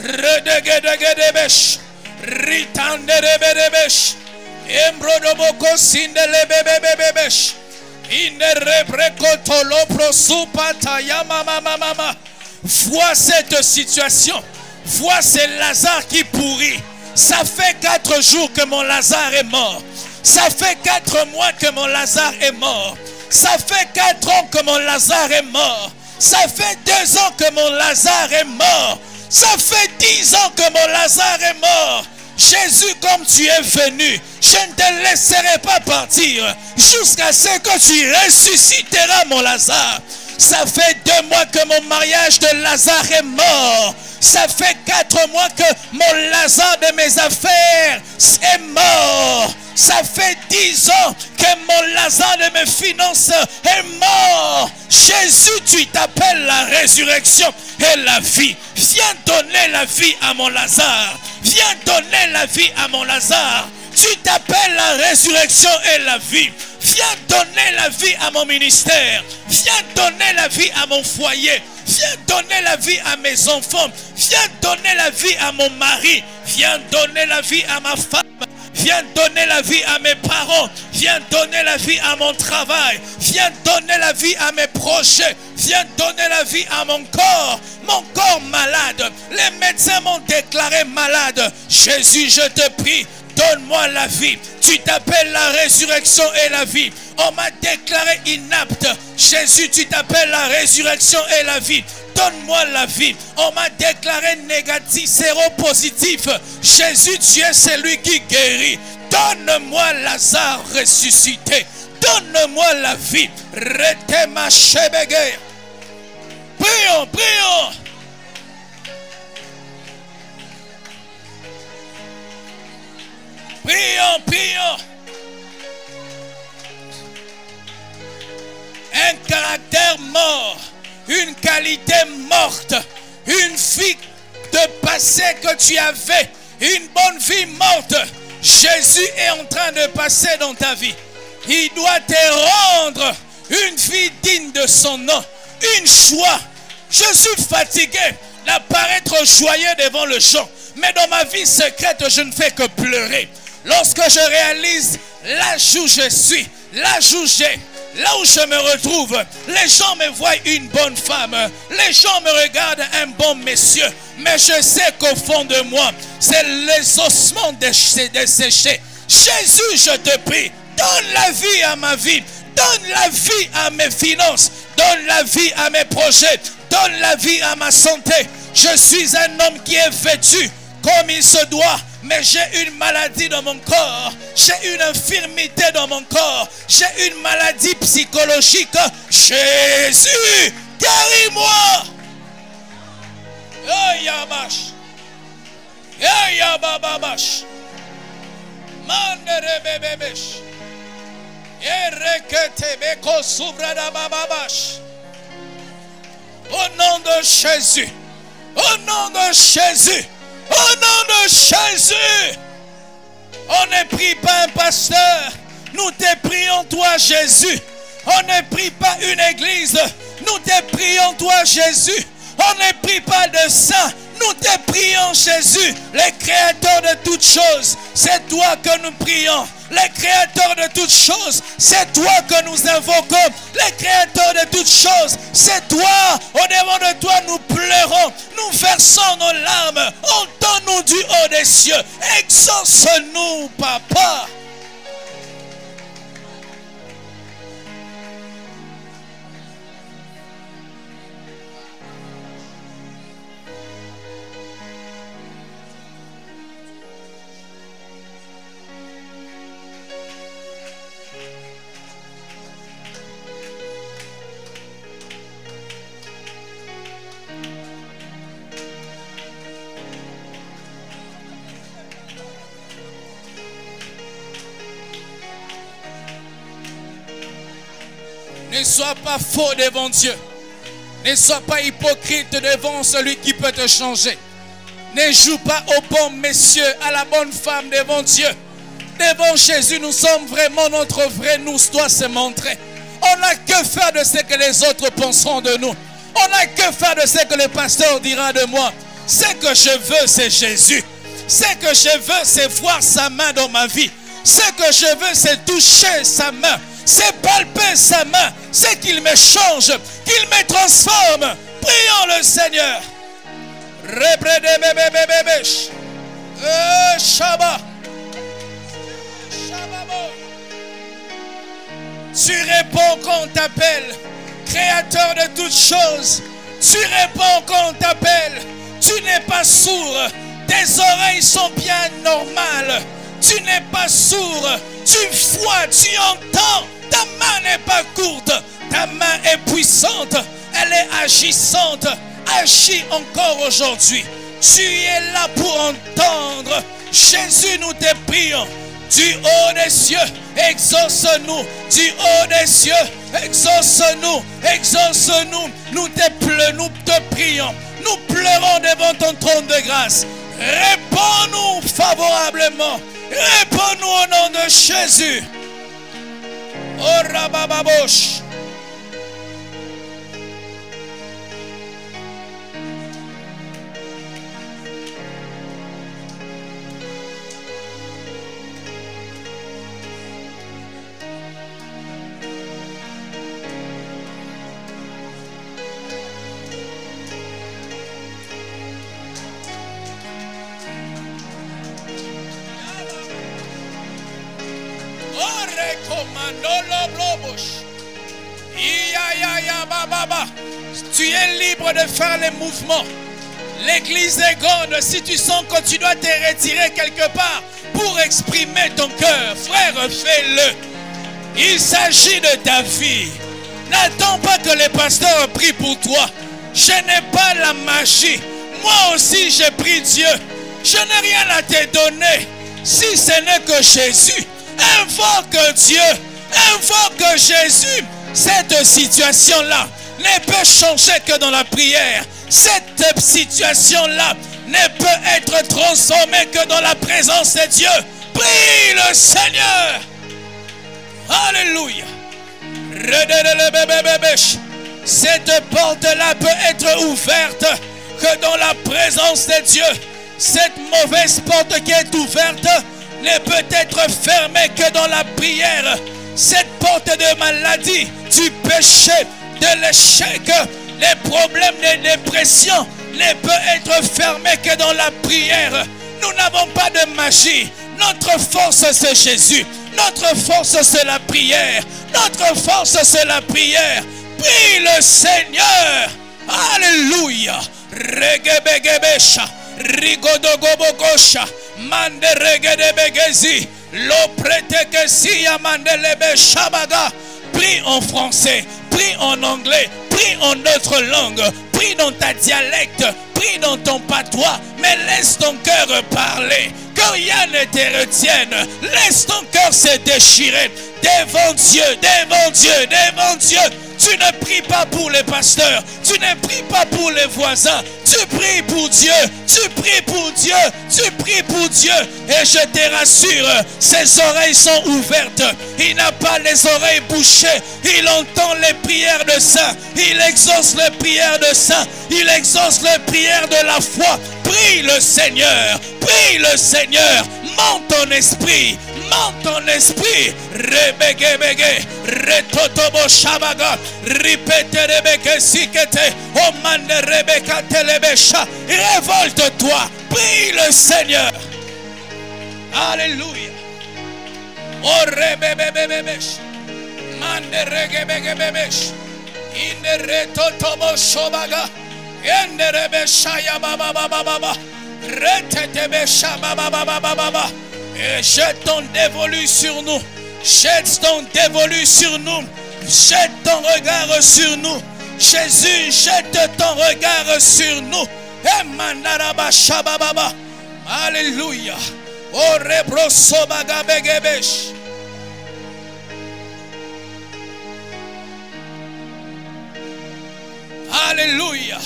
Redegedegedebesh. Ritanderebedebesh. Embrodoboko sindelebebebebesh. Inerebrekotoloprosupata yamamamama. Vois cette situation. Vois c'est Lazare qui pourrit. Ça fait 4 jours que mon Lazare est mort. Ça fait 4 mois que mon Lazare est mort. Ça fait 4 ans que mon Lazare est mort. Ça fait 2 ans que mon Lazare est mort. Ça fait 10 ans que mon Lazare est mort. Jésus, comme tu es venu, je ne te laisserai pas partir jusqu'à ce que tu ressusciteras mon Lazare. Ça fait 2 mois que mon mariage de Lazare est mort. Ça fait 4 mois que mon Lazare de mes affaires est mort. Ça fait 10 ans que mon Lazare de mes finances est mort. Jésus, tu t'appelles la résurrection et la vie. Viens donner la vie à mon Lazare. Viens donner la vie à mon Lazare. Tu t'appelles la résurrection et la vie. Viens donner la vie à mon ministère. Viens donner la vie à mon foyer. Viens donner la vie à mes enfants. Viens donner la vie à mon mari. Viens donner la vie à ma femme. Viens donner la vie à mes parents. Viens donner la vie à mon travail. Viens donner la vie à mes projets. Viens donner la vie à mon corps malade. Les médecins m'ont déclaré malade. Jésus, je te prie, donne-moi la vie. Tu t'appelles la résurrection et la vie. On m'a déclaré inapte. Jésus, tu t'appelles la résurrection et la vie. Donne-moi la vie. On m'a déclaré négatif, séropositif. Jésus, tu es celui qui guérit. Donne-moi Lazare ressuscité. Donne-moi la vie. Retema shebege. Prions, prions. Prions, prions. Un caractère mort, une qualité morte, une vie de passé que tu avais, une bonne vie morte. Jésus est en train de passer dans ta vie. Il doit te rendre une vie digne de son nom, une joie. Je suis fatigué d'apparaître joyeux devant le gens, mais dans ma vie secrète, je ne fais que pleurer. Lorsque je réalise l'âge où je suis, l'âge où j'ai, là où je me retrouve, les gens me voient une bonne femme, les gens me regardent un bon monsieur, mais je sais qu'au fond de moi, c'est les ossements desséchés. Jésus, je te prie, donne la vie à ma vie, donne la vie à mes finances, donne la vie à mes projets, donne la vie à ma santé. Je suis un homme qui est vêtu comme il se doit, mais j'ai une maladie dans mon corps, j'ai une infirmité dans mon corps, j'ai une maladie psychologique. Jésus, guéris-moi. Au nom de Jésus, au nom de Jésus, au nom de Jésus. On ne prie pas un pasteur, nous te prions toi Jésus. On ne prie pas une église, nous te prions toi Jésus. On ne prie pas de saints, Nous te prions, Jésus, le créateur de toutes choses. C'est toi que nous prions. Le créateur de toutes choses, c'est toi que nous invoquons. Le créateur de toutes choses, c'est toi. Au-devant de toi, nous pleurons. Nous versons nos larmes. Entends-nous du haut des cieux. Exauce-nous, Papa. Ne sois pas faux devant Dieu. Ne sois pas hypocrite devant celui qui peut te changer. Ne joue pas au bon monsieur, à la bonne femme devant Dieu. Devant Jésus, nous sommes vraiment, notre vrai nous doit se montrer. On n'a que faire de ce que les autres penseront de nous. On n'a que faire de ce que le pasteur dira de moi. Ce que je veux, c'est Jésus. Ce que je veux, c'est voir sa main dans ma vie. Ce que je veux, c'est toucher sa main. C'est palper sa main. C'est qu'il me change, qu'il me transforme. Prions le Seigneur. Shabbat. Tu réponds quand on t'appelle. Créateur de toutes choses. Tu réponds quand on t'appelle. Tu n'es pas sourd. Tes oreilles sont bien normales. Tu n'es pas sourd. Tu vois, tu entends. Ta main n'est pas courte. Ta main est puissante. Elle est agissante. Agis encore aujourd'hui. Tu es là pour entendre. Jésus, nous te prions. Du haut des cieux, exauce-nous. Du haut des cieux, exauce-nous. Exauce-nous. Nous te prions. Nous pleurons devant ton trône de grâce. Réponds-nous favorablement. Réponds-nous au nom de Jésus. Oh Rabababosh. Tu es libre de faire les mouvements. L'église est grande. Si tu sens que tu dois te retirer quelque part pour exprimer ton cœur, frère, fais-le. Il s'agit de ta vie. N'attends pas que les pasteurs prient pour toi. Je n'ai pas la magie. Moi aussi j'ai pris Dieu. Je n'ai rien à te donner. Si ce n'est que Jésus, invoque Dieu. Invoque Jésus. Cette situation-là ne peut changer que dans la prière. Cette situation-là ne peut être transformée que dans la présence de Dieu. Prie le Seigneur. Alléluia. Cette porte-là peut être ouverte que dans la présence de Dieu. Cette mauvaise porte qui est ouverte ne peut être fermée que dans la prière. Cette porte de maladie, du péché, de l'échec, les problèmes, les dépressions ne peut être fermée que dans la prière. Nous n'avons pas de magie. Notre force c'est Jésus. Notre force c'est la prière. Notre force c'est la prière. Prie le Seigneur. Alléluia. Regebegebesha. Rigodogobogosha. Mande regedebegezi. L'oprétekesia mandelebe shabaga. Prie en français. Prie en anglais. Prie en notre langue. Prie dans ta dialecte. Prie dans ton patois. Mais laisse ton cœur parler. Que rien ne te retienne. Laisse ton cœur se déchirer. Devant Dieu, devant Dieu, devant Dieu. Tu ne pries pas pour les pasteurs. Tu ne pries pas pour les voisins. Tu pries pour Dieu. Tu pries pour Dieu. Tu pries pour Dieu. Et je te rassure, ses oreilles sont ouvertes. Il n'a pas les oreilles bouchées. Il entend les prières de saints. Il exauce les prières de saints. Il exauce les prières de la foi. Prie le Seigneur. Prie le Seigneur. Monte ton esprit. Monte ton esprit. Rebege bege. Retotobo shabaga. Ripete rebeke sikete. Omane rebeka telebesha. Révolte-toi. Prie le Seigneur. Alléluia. Oh rebebebebebesh. Mande regebegebebesh. Inde retotobo shobaga. Inde rebesha ya baba baba baba. Retetebesha baba baba baba. Et jette ton dévolu sur nous. Jette ton dévolu sur nous. Jette ton regard sur nous. Jésus, jette ton regard sur nous. Alléluia. Alléluia.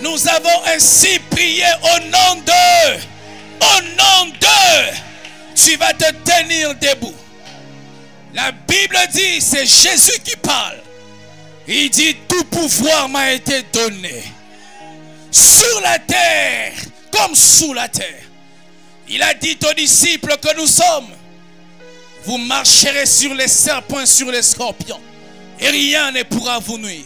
Nous avons ainsi prié au nom d'eux. Au nom d'eux. Tu vas te tenir debout. La Bible dit, c'est Jésus qui parle. Il dit, tout pouvoir m'a été donné. Sur la terre, comme sous la terre. Il a dit aux disciples que nous sommes. Vous marcherez sur les serpents et sur les scorpions. Et rien ne pourra vous nuire.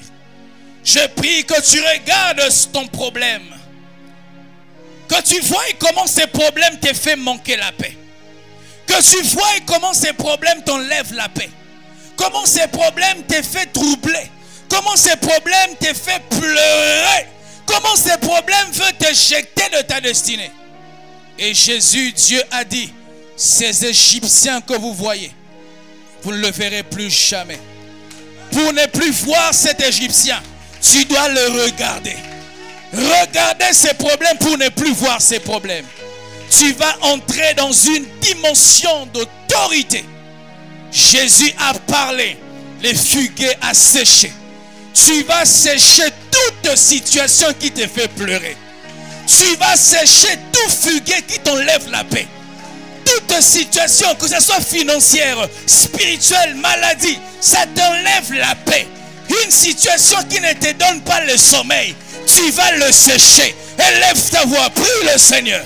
Je prie que tu regardes ton problème. Que tu vois comment ces problèmes te font manquer la paix. Que tu vois comment ces problèmes t'enlèvent la paix. Comment ces problèmes te font troubler. Comment ces problèmes te font pleurer. Comment ces problèmes veulent te jeter de ta destinée. Et Jésus, Dieu a dit, ces Égyptiens que vous voyez, vous ne le verrez plus jamais. Pour ne plus voir cet Égyptien, tu dois le regarder. Regardez ces problèmes pour ne plus voir ces problèmes. Tu vas entrer dans une dimension d'autorité. Jésus a parlé, les fuguets a séché. Tu vas sécher toute situation qui te fait pleurer. Tu vas sécher tout fuguet qui t'enlève la paix. Toute situation, que ce soit financière, spirituelle, maladie, ça t'enlève la paix. Une situation qui ne te donne pas le sommeil, tu vas le sécher. Élève ta voix, prie le Seigneur.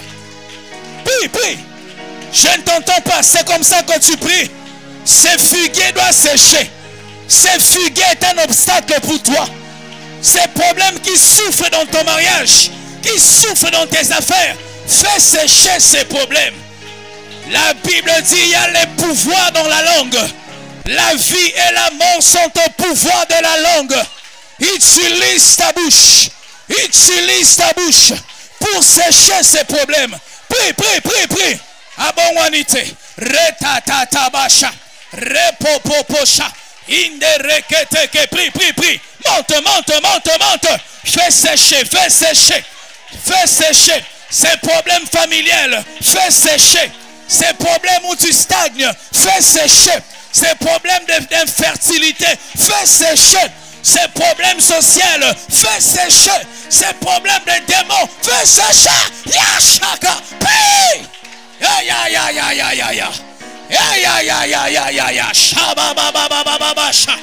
Prie, prie. Je ne t'entends pas, c'est comme ça que tu pries. Ce fuguet doit sécher. Ce fuguet est un obstacle pour toi. Ces problèmes qui souffrent dans ton mariage, qui souffrent dans tes affaires, fais sécher ces problèmes. La Bible dit, il y a les pouvoirs dans la langue. La vie et la mort sont au pouvoir de la langue. Utilise ta bouche. Utilise ta bouche pour sécher ces problèmes. Prie, prie, prie, prie. Abonwanité. Retatatabasha. Repopoposha. Indereketeke. Prie, prie, prie. Monte, monte, monte, monte. Fais sécher, fais sécher. Fais sécher. Ces problèmes familiales, fais sécher. Ces problèmes où tu stagnes, fais sécher. Ces problèmes d'infertilité, fais sécher. Ces problèmes sociaux, fais sécher. Ces problèmes de démons, fais sécher. Yashaka, prie. Ya ya ya ya ya ya ya. Ya ya ya ya ya ya ya. Shaba ba ba ba ba ba ba sha.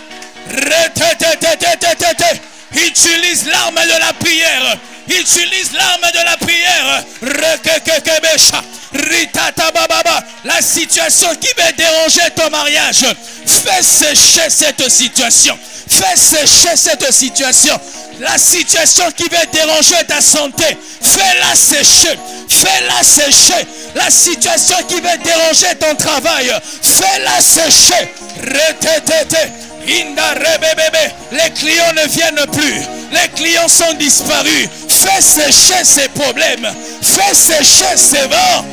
Retetetetetetete. Utilise l'arme de la prière. Utilise l'arme de la prière. Rekekekebesha. Ritata bababa. La situation qui va déranger ton mariage, fais sécher cette situation. Fais sécher cette situation. La situation qui va déranger ta santé, fais-la sécher. Fais-la sécher. La situation qui va déranger ton travail, fais-la sécher. Retetete. Inda rebebebe. Les clients ne viennent plus. Les clients sont disparus. Fais sécher ces problèmes. Fais sécher ces vents.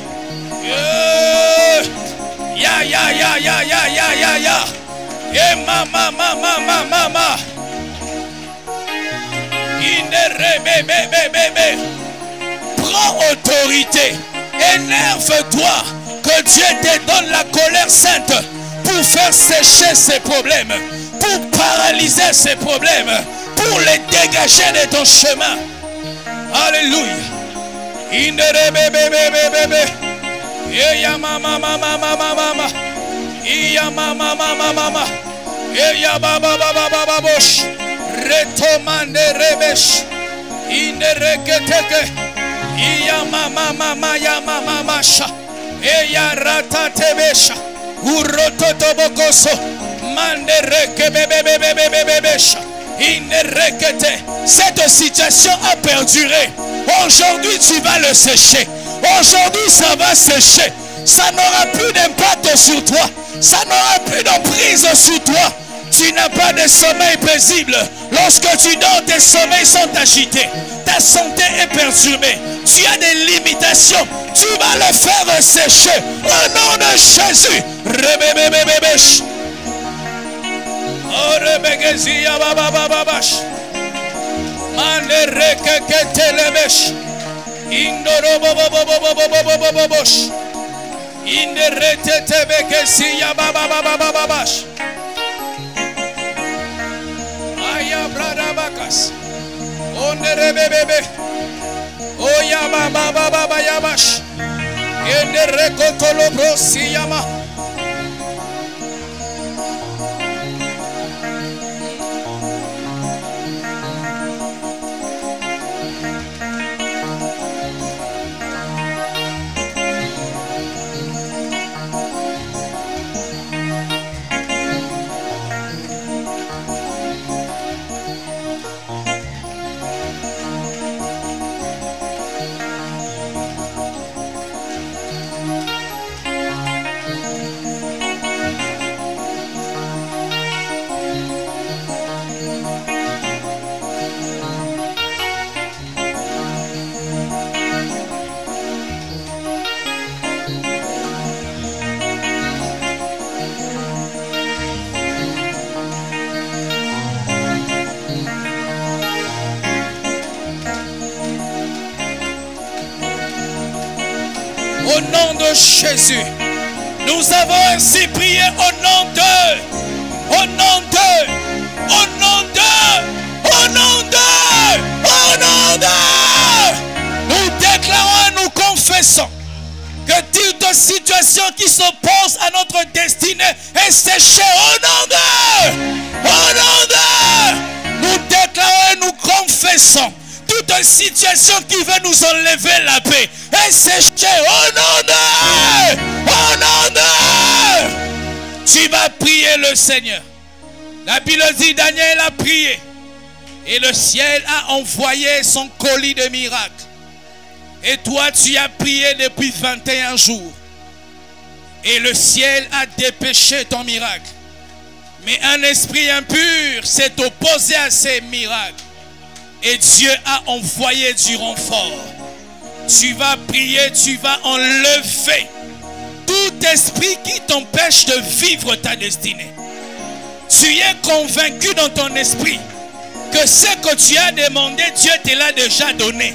Ya ya ya ya ya ya ya ya. Et mama mama mama mama. Prends autorité. Énerve-toi. Que Dieu te donne la colère sainte pour faire sécher ces problèmes. pour paralyser ces problèmes, pour les dégager de ton chemin. Alléluia. Cette situation a perduré. Aujourd'hui, tu vas le sécher. Aujourd'hui, ça va sécher. Ça n'aura plus d'impact sur toi. Ça n'aura plus d'emprise sur toi. Tu n'as pas de sommeil paisible. Lorsque tu dors, tes sommeils sont agités. Ta santé est perturbée. Tu as des limitations. Tu vas le faire sécher. Au nom de Jésus. Au nom de Jésus, nous avons ainsi prié au nom de, au nom de, au nom de, au nom de, au nom de. Nous déclarons et nous confessons que toute situation qui s'oppose à notre destinée est séchée au nom de, au nom de. Nous déclarons et nous confessons toute situation qui veut nous enlever la paix est séchée au nom de, au nom de. Tu vas prier le Seigneur. La Bible dit, Daniel a prié et le ciel a envoyé son colis de miracles. Et toi, tu as prié depuis 21 jours et le ciel a dépêché ton miracle. Mais un esprit impur s'est opposé à ces miracles et Dieu a envoyé du renfort. Tu vas prier, tu vas enlever tout esprit qui t'empêche de vivre ta destinée. Tu es convaincu dans ton esprit que ce que tu as demandé, Dieu te l'a déjà donné.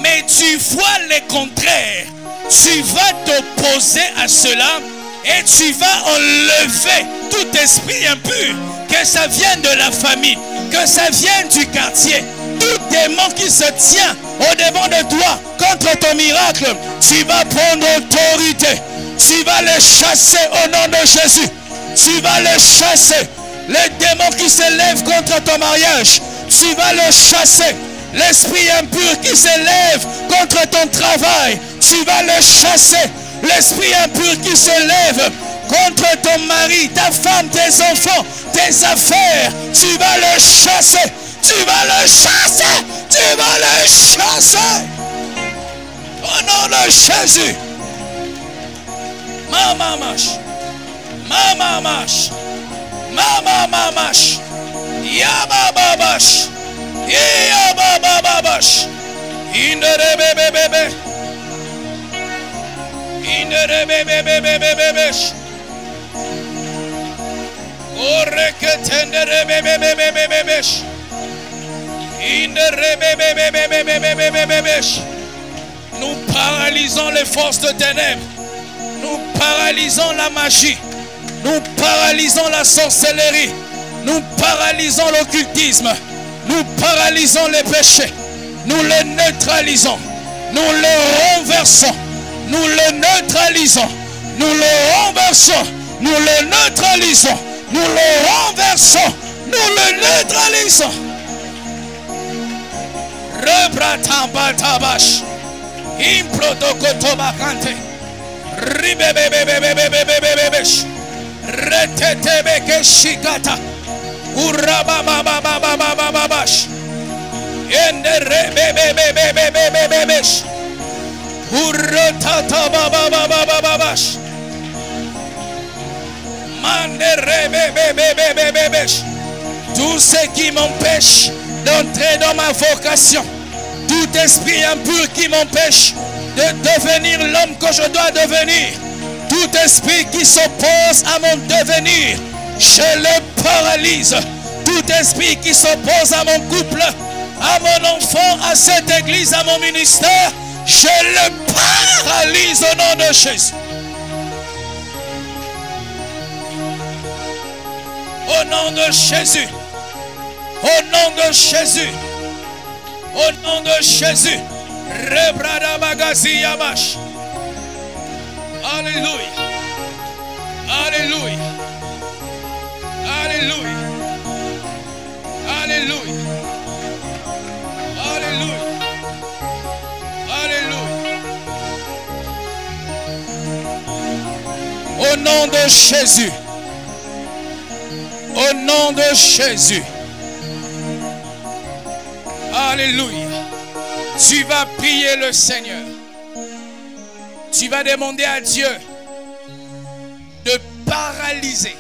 Mais tu vois le contraire. Tu vas t'opposer à cela et tu vas enlever tout esprit impur. Que ça vienne de la famille, que ça vienne du quartier. Tout démon qui se tient au-devant de toi contre ton miracle, tu vas prendre autorité. Tu vas les chasser au nom de Jésus. Tu vas les chasser. Les démons qui s'élèvent contre ton mariage, tu vas les chasser. L'esprit impur qui s'élève contre ton travail, tu vas les chasser. L'esprit impur qui s'élève contre ton mari, ta femme, tes enfants, tes affaires, tu vas les chasser. Tu vas le chasser. Tu vas le chasser. Au nom de Jésus. Mama marche. Mama marche. Mama marche. Yaba babash. Yaba babash. Indere bebe bebe. Indere bebe bebe bebe. Oreke tendere bebe bebe bebe. Nous paralysons les forces de ténèbres. Nous paralysons la magie. Nous paralysons la sorcellerie. Nous paralysons l'occultisme. Nous paralysons les péchés. Nous les neutralisons. Nous les renversons. Nous les neutralisons. Nous les renversons. Nous les neutralisons. Nous les renversons. Nous les neutralisons. Rebratambatabach. Improtokotobakante. Ribebebebebebebebebebech. Retetebekeshikata. Urababababababababach. Enderebebebebebebebebech. Urratatababababababach. Manderebebebebebebebech. Tout ce qui m'empêche d'entrer dans ma vocation, tout esprit impur qui m'empêche de devenir l'homme que je dois devenir, tout esprit qui s'oppose à mon devenir, je le paralyse. Tout esprit qui s'oppose à mon couple, à mon enfant, à cette église, à mon ministère, je le paralyse au nom de Jésus. Au nom de Jésus. Au nom de Jésus. Au nom de Jésus. Rebrada magazi yabash. Alléluia. Alléluia. Alléluia. Alléluia. Alléluia. Alléluia. Au nom de Jésus. Au nom de Jésus. Alléluia. Tu vas prier le Seigneur. Tu vas demander à Dieu de paralyser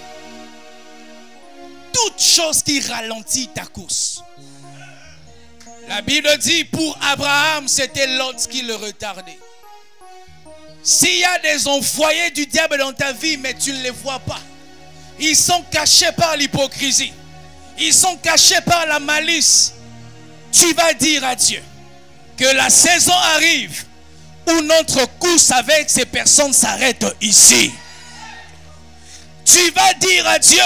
toute chose qui ralentit ta course. La Bible dit pour Abraham, c'était Lot qui le retardait. S'il y a des envoyés du diable dans ta vie, mais tu ne les vois pas, ils sont cachés par l'hypocrisie, ils sont cachés par la malice, tu vas dire à Dieu que la saison arrive où notre course avec ces personnes s'arrête ici. Tu vas dire à Dieu,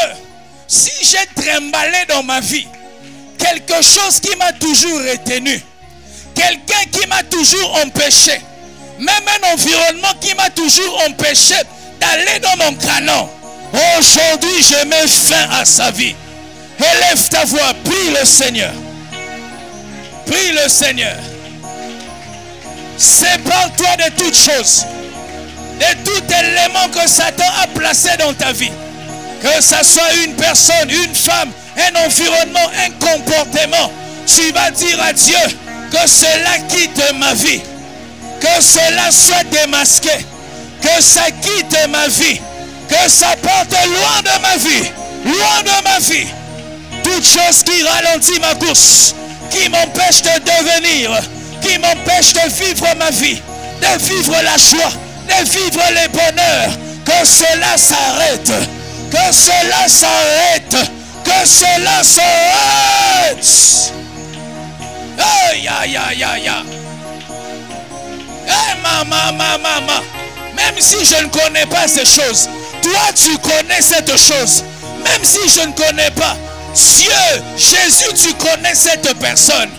si j'ai trimballé dans ma vie quelque chose qui m'a toujours retenu, quelqu'un qui m'a toujours empêché, même un environnement qui m'a toujours empêché d'aller dans mon canon, aujourd'hui je mets fin à sa vie. Élève ta voix, prie le Seigneur. Prie le Seigneur. Sépare-toi de toutes choses, de tout élément que Satan a placé dans ta vie. Que ce soit une personne, une femme, un environnement, un comportement. Tu vas dire à Dieu que cela quitte ma vie. Que cela soit démasqué. Que ça quitte ma vie. Que ça parte loin de ma vie. Loin de ma vie. Toute chose qui ralentit ma course, qui m'empêche de devenir, qui m'empêche de vivre ma vie, de vivre la joie, de vivre les bonheurs, que cela s'arrête, que cela s'arrête, que cela s'arrête. Aïe, aïe, aïe, aïe. Eh, maman, maman, même si je ne connais pas ces choses, toi tu connais cette chose. Même si je ne connais pas, Dieu, Jésus, tu connais cette personne.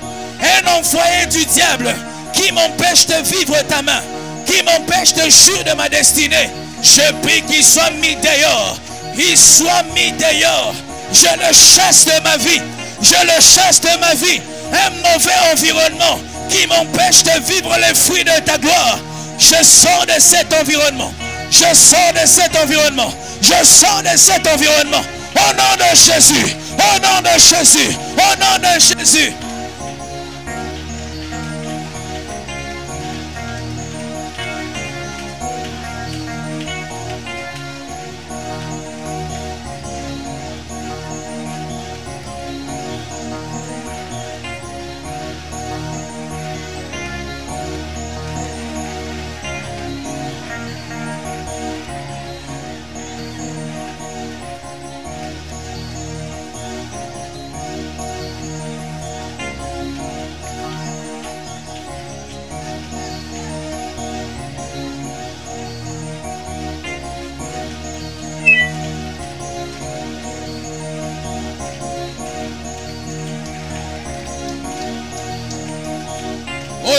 Un envoyé du diable qui m'empêche de vivre ta main, qui m'empêche de jouir de ma destinée. Je prie qu'il soit mis dehors. Il soit mis dehors. Je le chasse de ma vie. Je le chasse de ma vie. Un mauvais environnement qui m'empêche de vivre les fruits de ta gloire. Je sors de cet environnement. Je sors de cet environnement. Je sors de cet environnement. Au nom de Jésus. Au nom de Jésus. Au nom de Jésus.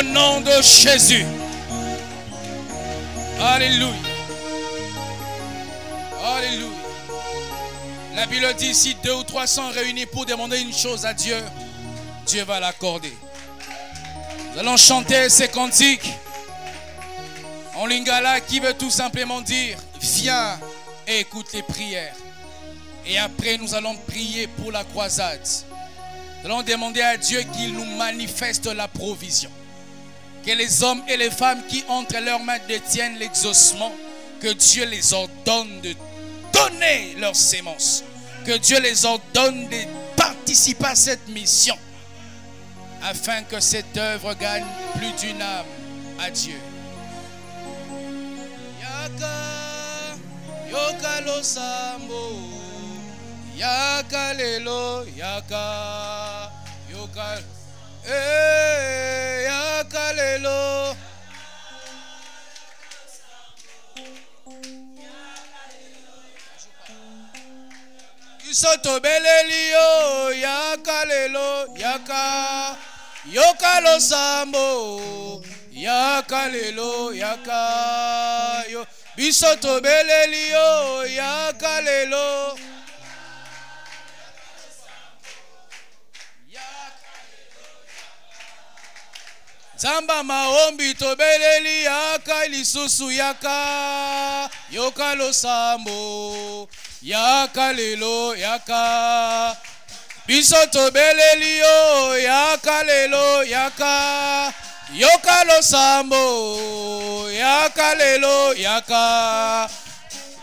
Au nom de Jésus. Alléluia. Alléluia. La Bible dit, si 2 ou 3 sont réunis pour demander une chose à Dieu, Dieu va l'accorder. Nous allons chanter ces cantiques en lingala qui veut tout simplement dire, viens et écoute les prières. Et après, nous allons prier pour la croisade. Nous allons demander à Dieu qu'il nous manifeste la provision. Que les hommes et les femmes qui entre leurs mains détiennent l'exaucement, que Dieu les ordonne de donner leurs sémences. Que Dieu les ordonne de participer à cette mission. Afin que cette œuvre gagne plus d'une âme à Dieu. Yaka, yoka lo sambo. Yaka lelo, yaka, yoka. Yaka lelo. Isoto belelio, yaka lelo, yaka, yoka lo sambo, yaka lelo, yaka, yo. Bisoto belelio, yaka lelo. Zamba maombi tobeleli yaka lisusu yaka yoka lo sambo yaka lelo yaka biso tobeleli yo yaka lelo yaka yoka lo sambo yaka lelo yaka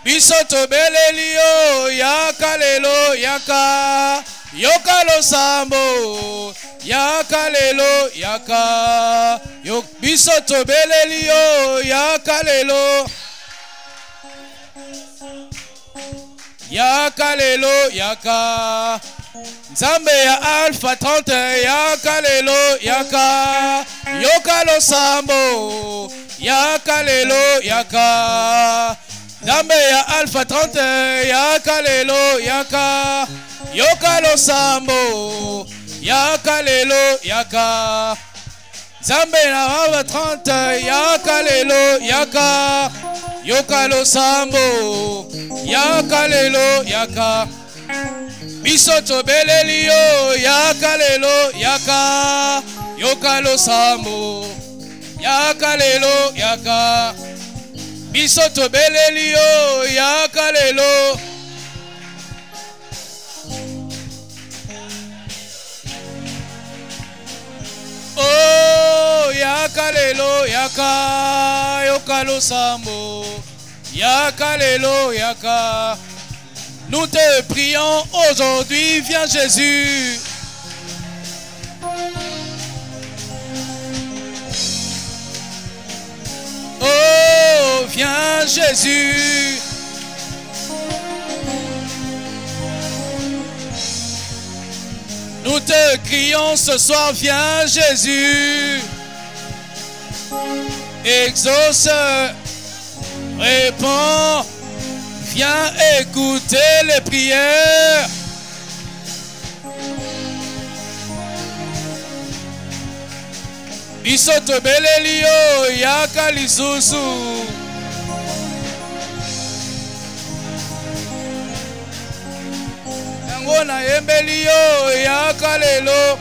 biso tobeleli yo yaka lelo yaka yoka lo sambo yaka lelo yaka yo biso tobeleli yo yaka lelo yaka lelo yaka Nzambe ya Alpha 30 yaka lelo yaka yoka lo sambo yaka lelo yaka Nzambe ya Alpha 30 yaka lelo yaka yoka lo sambo yaka lelo yaka Nzambe na Alpha 30 yaka lelo yaka yoka lo sambo yaka lelo yaka biso tobeleli yo yaka lelo yaka yoka lo sambo yaka lelo yaka biso tobeleli yo yaka lelo oh yaka lelo yaka yoka lo sambo yaka lelo yaka. Nous te prions aujourd'hui, viens Jésus. Oh, viens Jésus. Nous te crions ce soir, viens Jésus. Exauce, réponds. Viens écouter les prières. Bisoto belelio yaka lisusu. Yango na yembelio yaka lelo.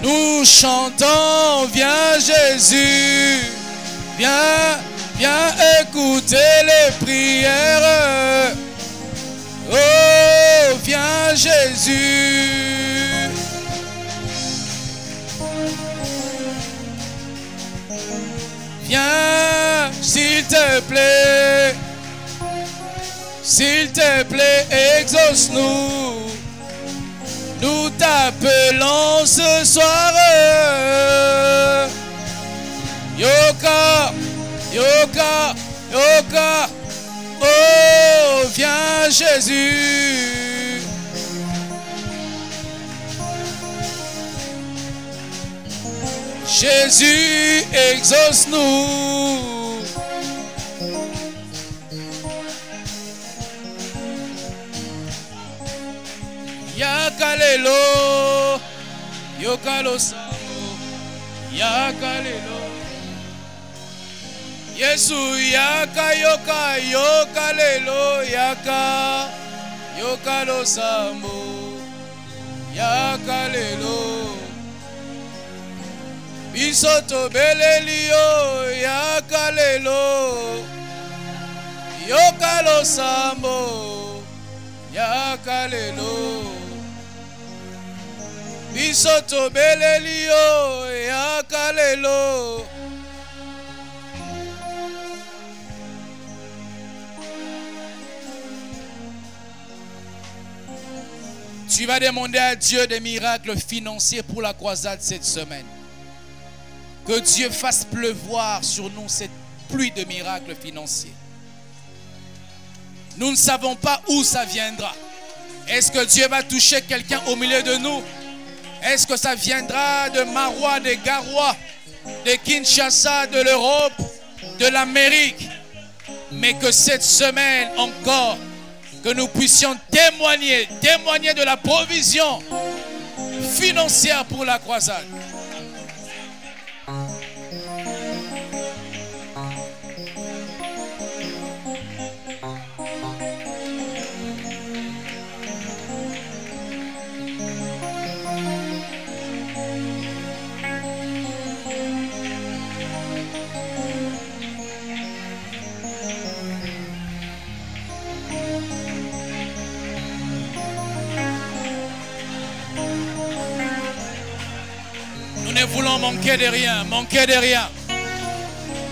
Nous chantons, viens Jésus, viens, viens écouter les prières. Oh, viens Jésus. Viens, s'il te plaît, exauce-nous. Nous t'appelons ce soir. Yoka, yoka, yoka. Oh, viens Jésus. Jésus, exauce-nous. Yakalelo, Yokalo Sambo, Yakalelo. Yesu yaka yoka yokalelo yaka Yokalo Sambo, Yakalelo. Bisoto belelio yakalelo Yokalo Sambo, Yakalelo. Bisoto belelio yakalelo. Tu vas demander à Dieu des miracles financiers pour la croisade cette semaine. Que Dieu fasse pleuvoir sur nous cette pluie de miracles financiers. Nous ne savons pas où ça viendra. Est-ce que Dieu va toucher quelqu'un au milieu de nous? Est-ce que ça viendra de Marois, de Garoua, de Kinshasa, de l'Europe, de l'Amérique? Mais que cette semaine encore, que nous puissions témoigner de la provision financière pour la croisade. Nous ne voulons manquer de rien, manquer de rien.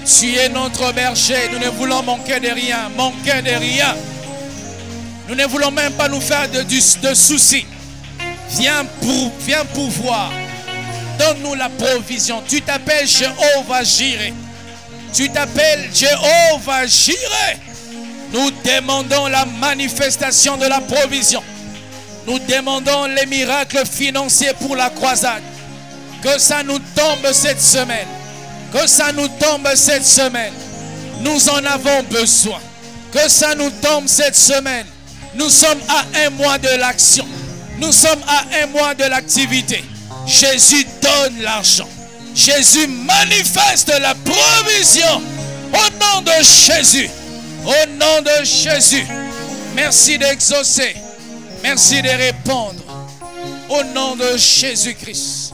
Tu es notre berger, nous ne voulons manquer de rien, manquer de rien. Nous ne voulons même pas nous faire de soucis. Viens pouvoir. Donne-nous la provision. Tu t'appelles Jéhovah Jireh. Tu t'appelles Jéhovah Jireh. Nous demandons la manifestation de la provision. Nous demandons les miracles financiers pour la croisade. Que ça nous tombe cette semaine. Que ça nous tombe cette semaine. Nous en avons besoin. Que ça nous tombe cette semaine. Nous sommes à 1 mois de l'action. Nous sommes à 1 mois de l'activité. Jésus donne l'argent. Jésus manifeste la provision. Au nom de Jésus. Au nom de Jésus. Merci d'exaucer. Merci de répondre. Au nom de Jésus-Christ.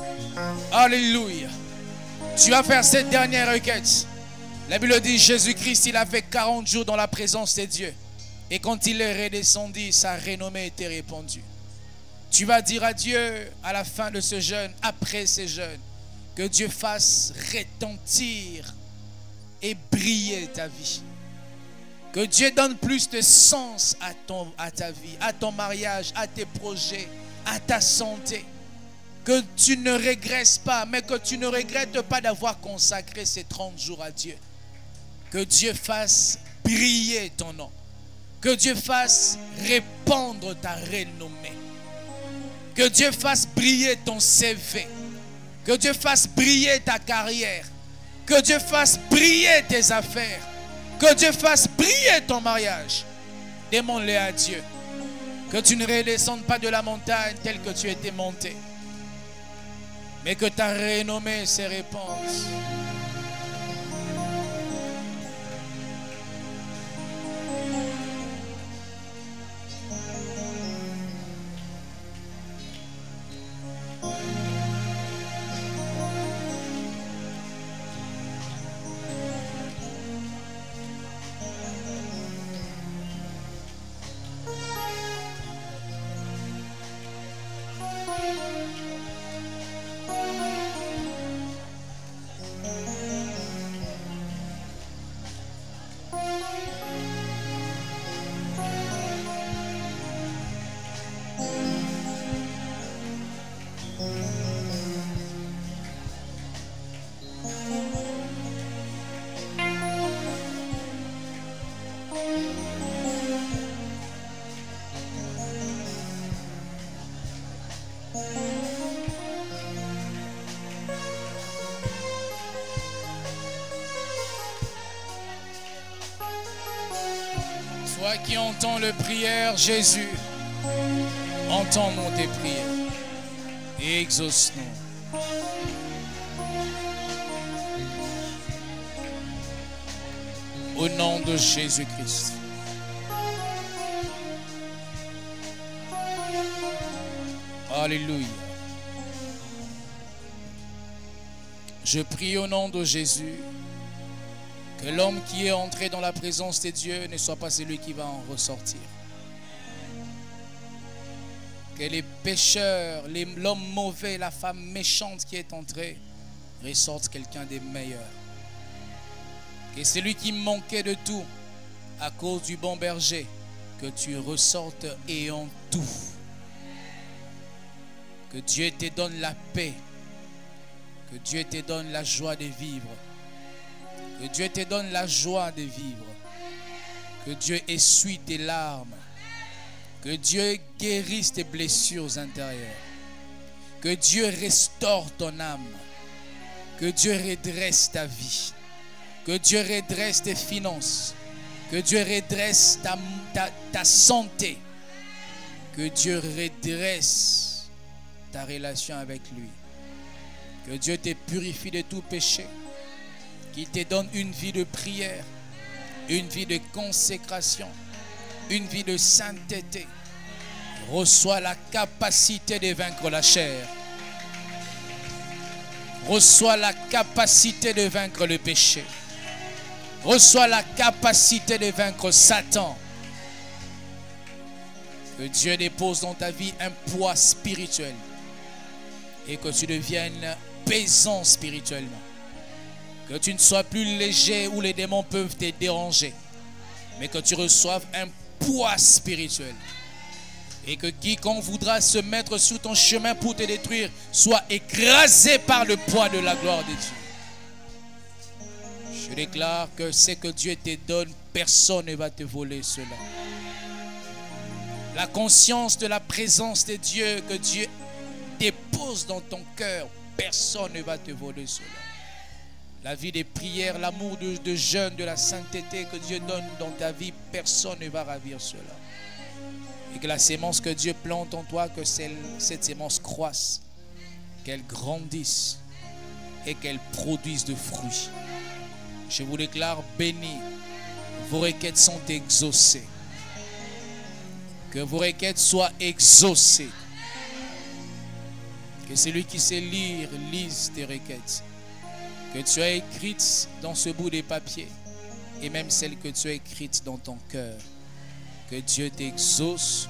Alléluia. Tu vas faire cette dernière requête. La Bible dit Jésus-Christ, il a fait 40 jours dans la présence de Dieu. Et quand il est redescendu, sa renommée était répandue. Tu vas dire à Dieu à la fin de ce jeûne, après ce jeûne, que Dieu fasse retentir et briller ta vie. Que Dieu donne plus de sens à ta vie, à ton mariage, à tes projets, à ta santé. Que tu ne régresses pas, mais que tu ne regrettes pas d'avoir consacré ces 30 jours à Dieu. Que Dieu fasse briller ton nom. Que Dieu fasse répandre ta renommée. Que Dieu fasse briller ton CV. Que Dieu fasse briller ta carrière. Que Dieu fasse briller tes affaires. Que Dieu fasse briller ton mariage. Demande-le à Dieu. Que tu ne redescendes pas de la montagne telle que tu étais monté. Mais que ta renommée se répande. Toi qui entends le prière, Jésus, Entends-nous tes prières et exauce-nous. Au nom de Jésus-Christ. Alléluia. Je prie au nom de Jésus que l'homme qui est entré dans la présence de Dieu ne soit pas celui qui va en ressortir. Que les pécheurs, l'homme mauvais, la femme méchante qui est entrée ressortent quelqu'un des meilleurs. Que celui qui manquait de tout à cause du bon berger, que tu ressortes ayant tout. Que Dieu te donne la paix. Que Dieu te donne la joie de vivre. Que Dieu te donne la joie de vivre. Que Dieu essuie tes larmes. Que Dieu guérisse tes blessures intérieures. Que Dieu restaure ton âme. Que Dieu redresse ta vie. Que Dieu redresse tes finances. Que Dieu redresse ta santé. Que Dieu redresse ta relation avec lui. Que Dieu te purifie de tout péché. Qu'il te donne une vie de prière, une vie de consécration, une vie de sainteté. Reçois la capacité de vaincre la chair. Reçois la capacité de vaincre le péché. Reçois la capacité de vaincre Satan. Que Dieu dépose dans ta vie un poids spirituel et que tu deviennes pesant spirituellement. Que tu ne sois plus léger où les démons peuvent te déranger, mais que tu reçoives un poids spirituel. Et que quiconque voudra se mettre sur ton chemin pour te détruire soit écrasé par le poids de la gloire de Dieu. Je déclare que ce que Dieu te donne, personne ne va te voler cela. La conscience de la présence de Dieu que Dieu dépose dans ton cœur, personne ne va te voler cela. La vie des prières, l'amour de jeûne, de la sainteté que Dieu donne dans ta vie, personne ne va ravir cela. Et que la sémence que Dieu plante en toi, que cette sémence croisse, qu'elle grandisse et qu'elle produise de fruits. Je vous déclare bénis. Vos requêtes sont exaucées. Que vos requêtes soient exaucées. Que celui qui sait lire, lise tes requêtes. Que tu as écrites dans ce bout de papier. Et même celles que tu as écrites dans ton cœur. Que Dieu t'exauce.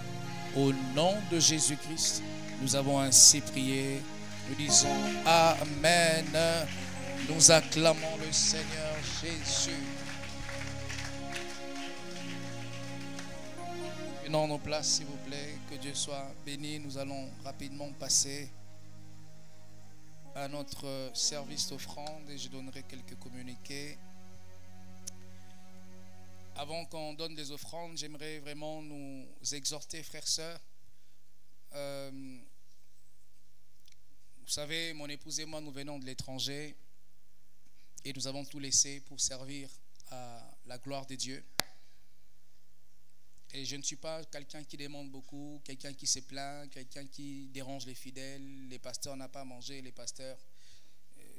Au nom de Jésus-Christ, nous avons ainsi prié. Nous disons Amen. Nous acclamons le Seigneur Jésus. Prenons nos places, s'il vous plaît. Que Dieu soit béni. Nous allons rapidement passer à notre service d'offrande et je donnerai quelques communiqués. Avant qu'on donne des offrandes, j'aimerais vraiment nous exhorter, frères, sœurs. Vous savez, mon épouse et moi, nous venons de l'étranger et nous avons tout laissé pour servir à la gloire de Dieu. Et je ne suis pas quelqu'un qui demande beaucoup, quelqu'un qui se plaint, quelqu'un qui dérange les fidèles. Les pasteurs n'ont pas mangé, les pasteurs.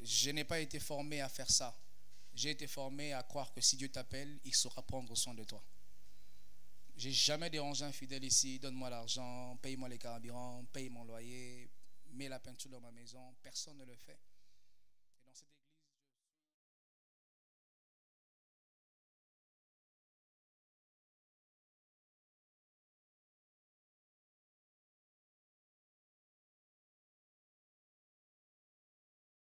Je n'ai pas été formé à faire ça. J'ai été formé à croire que si Dieu t'appelle, il saura prendre soin de toi. J'ai jamais dérangé un fidèle ici. Donne-moi l'argent, paye-moi les carburants, paye mon loyer, mets la peinture dans ma maison. Personne ne le fait.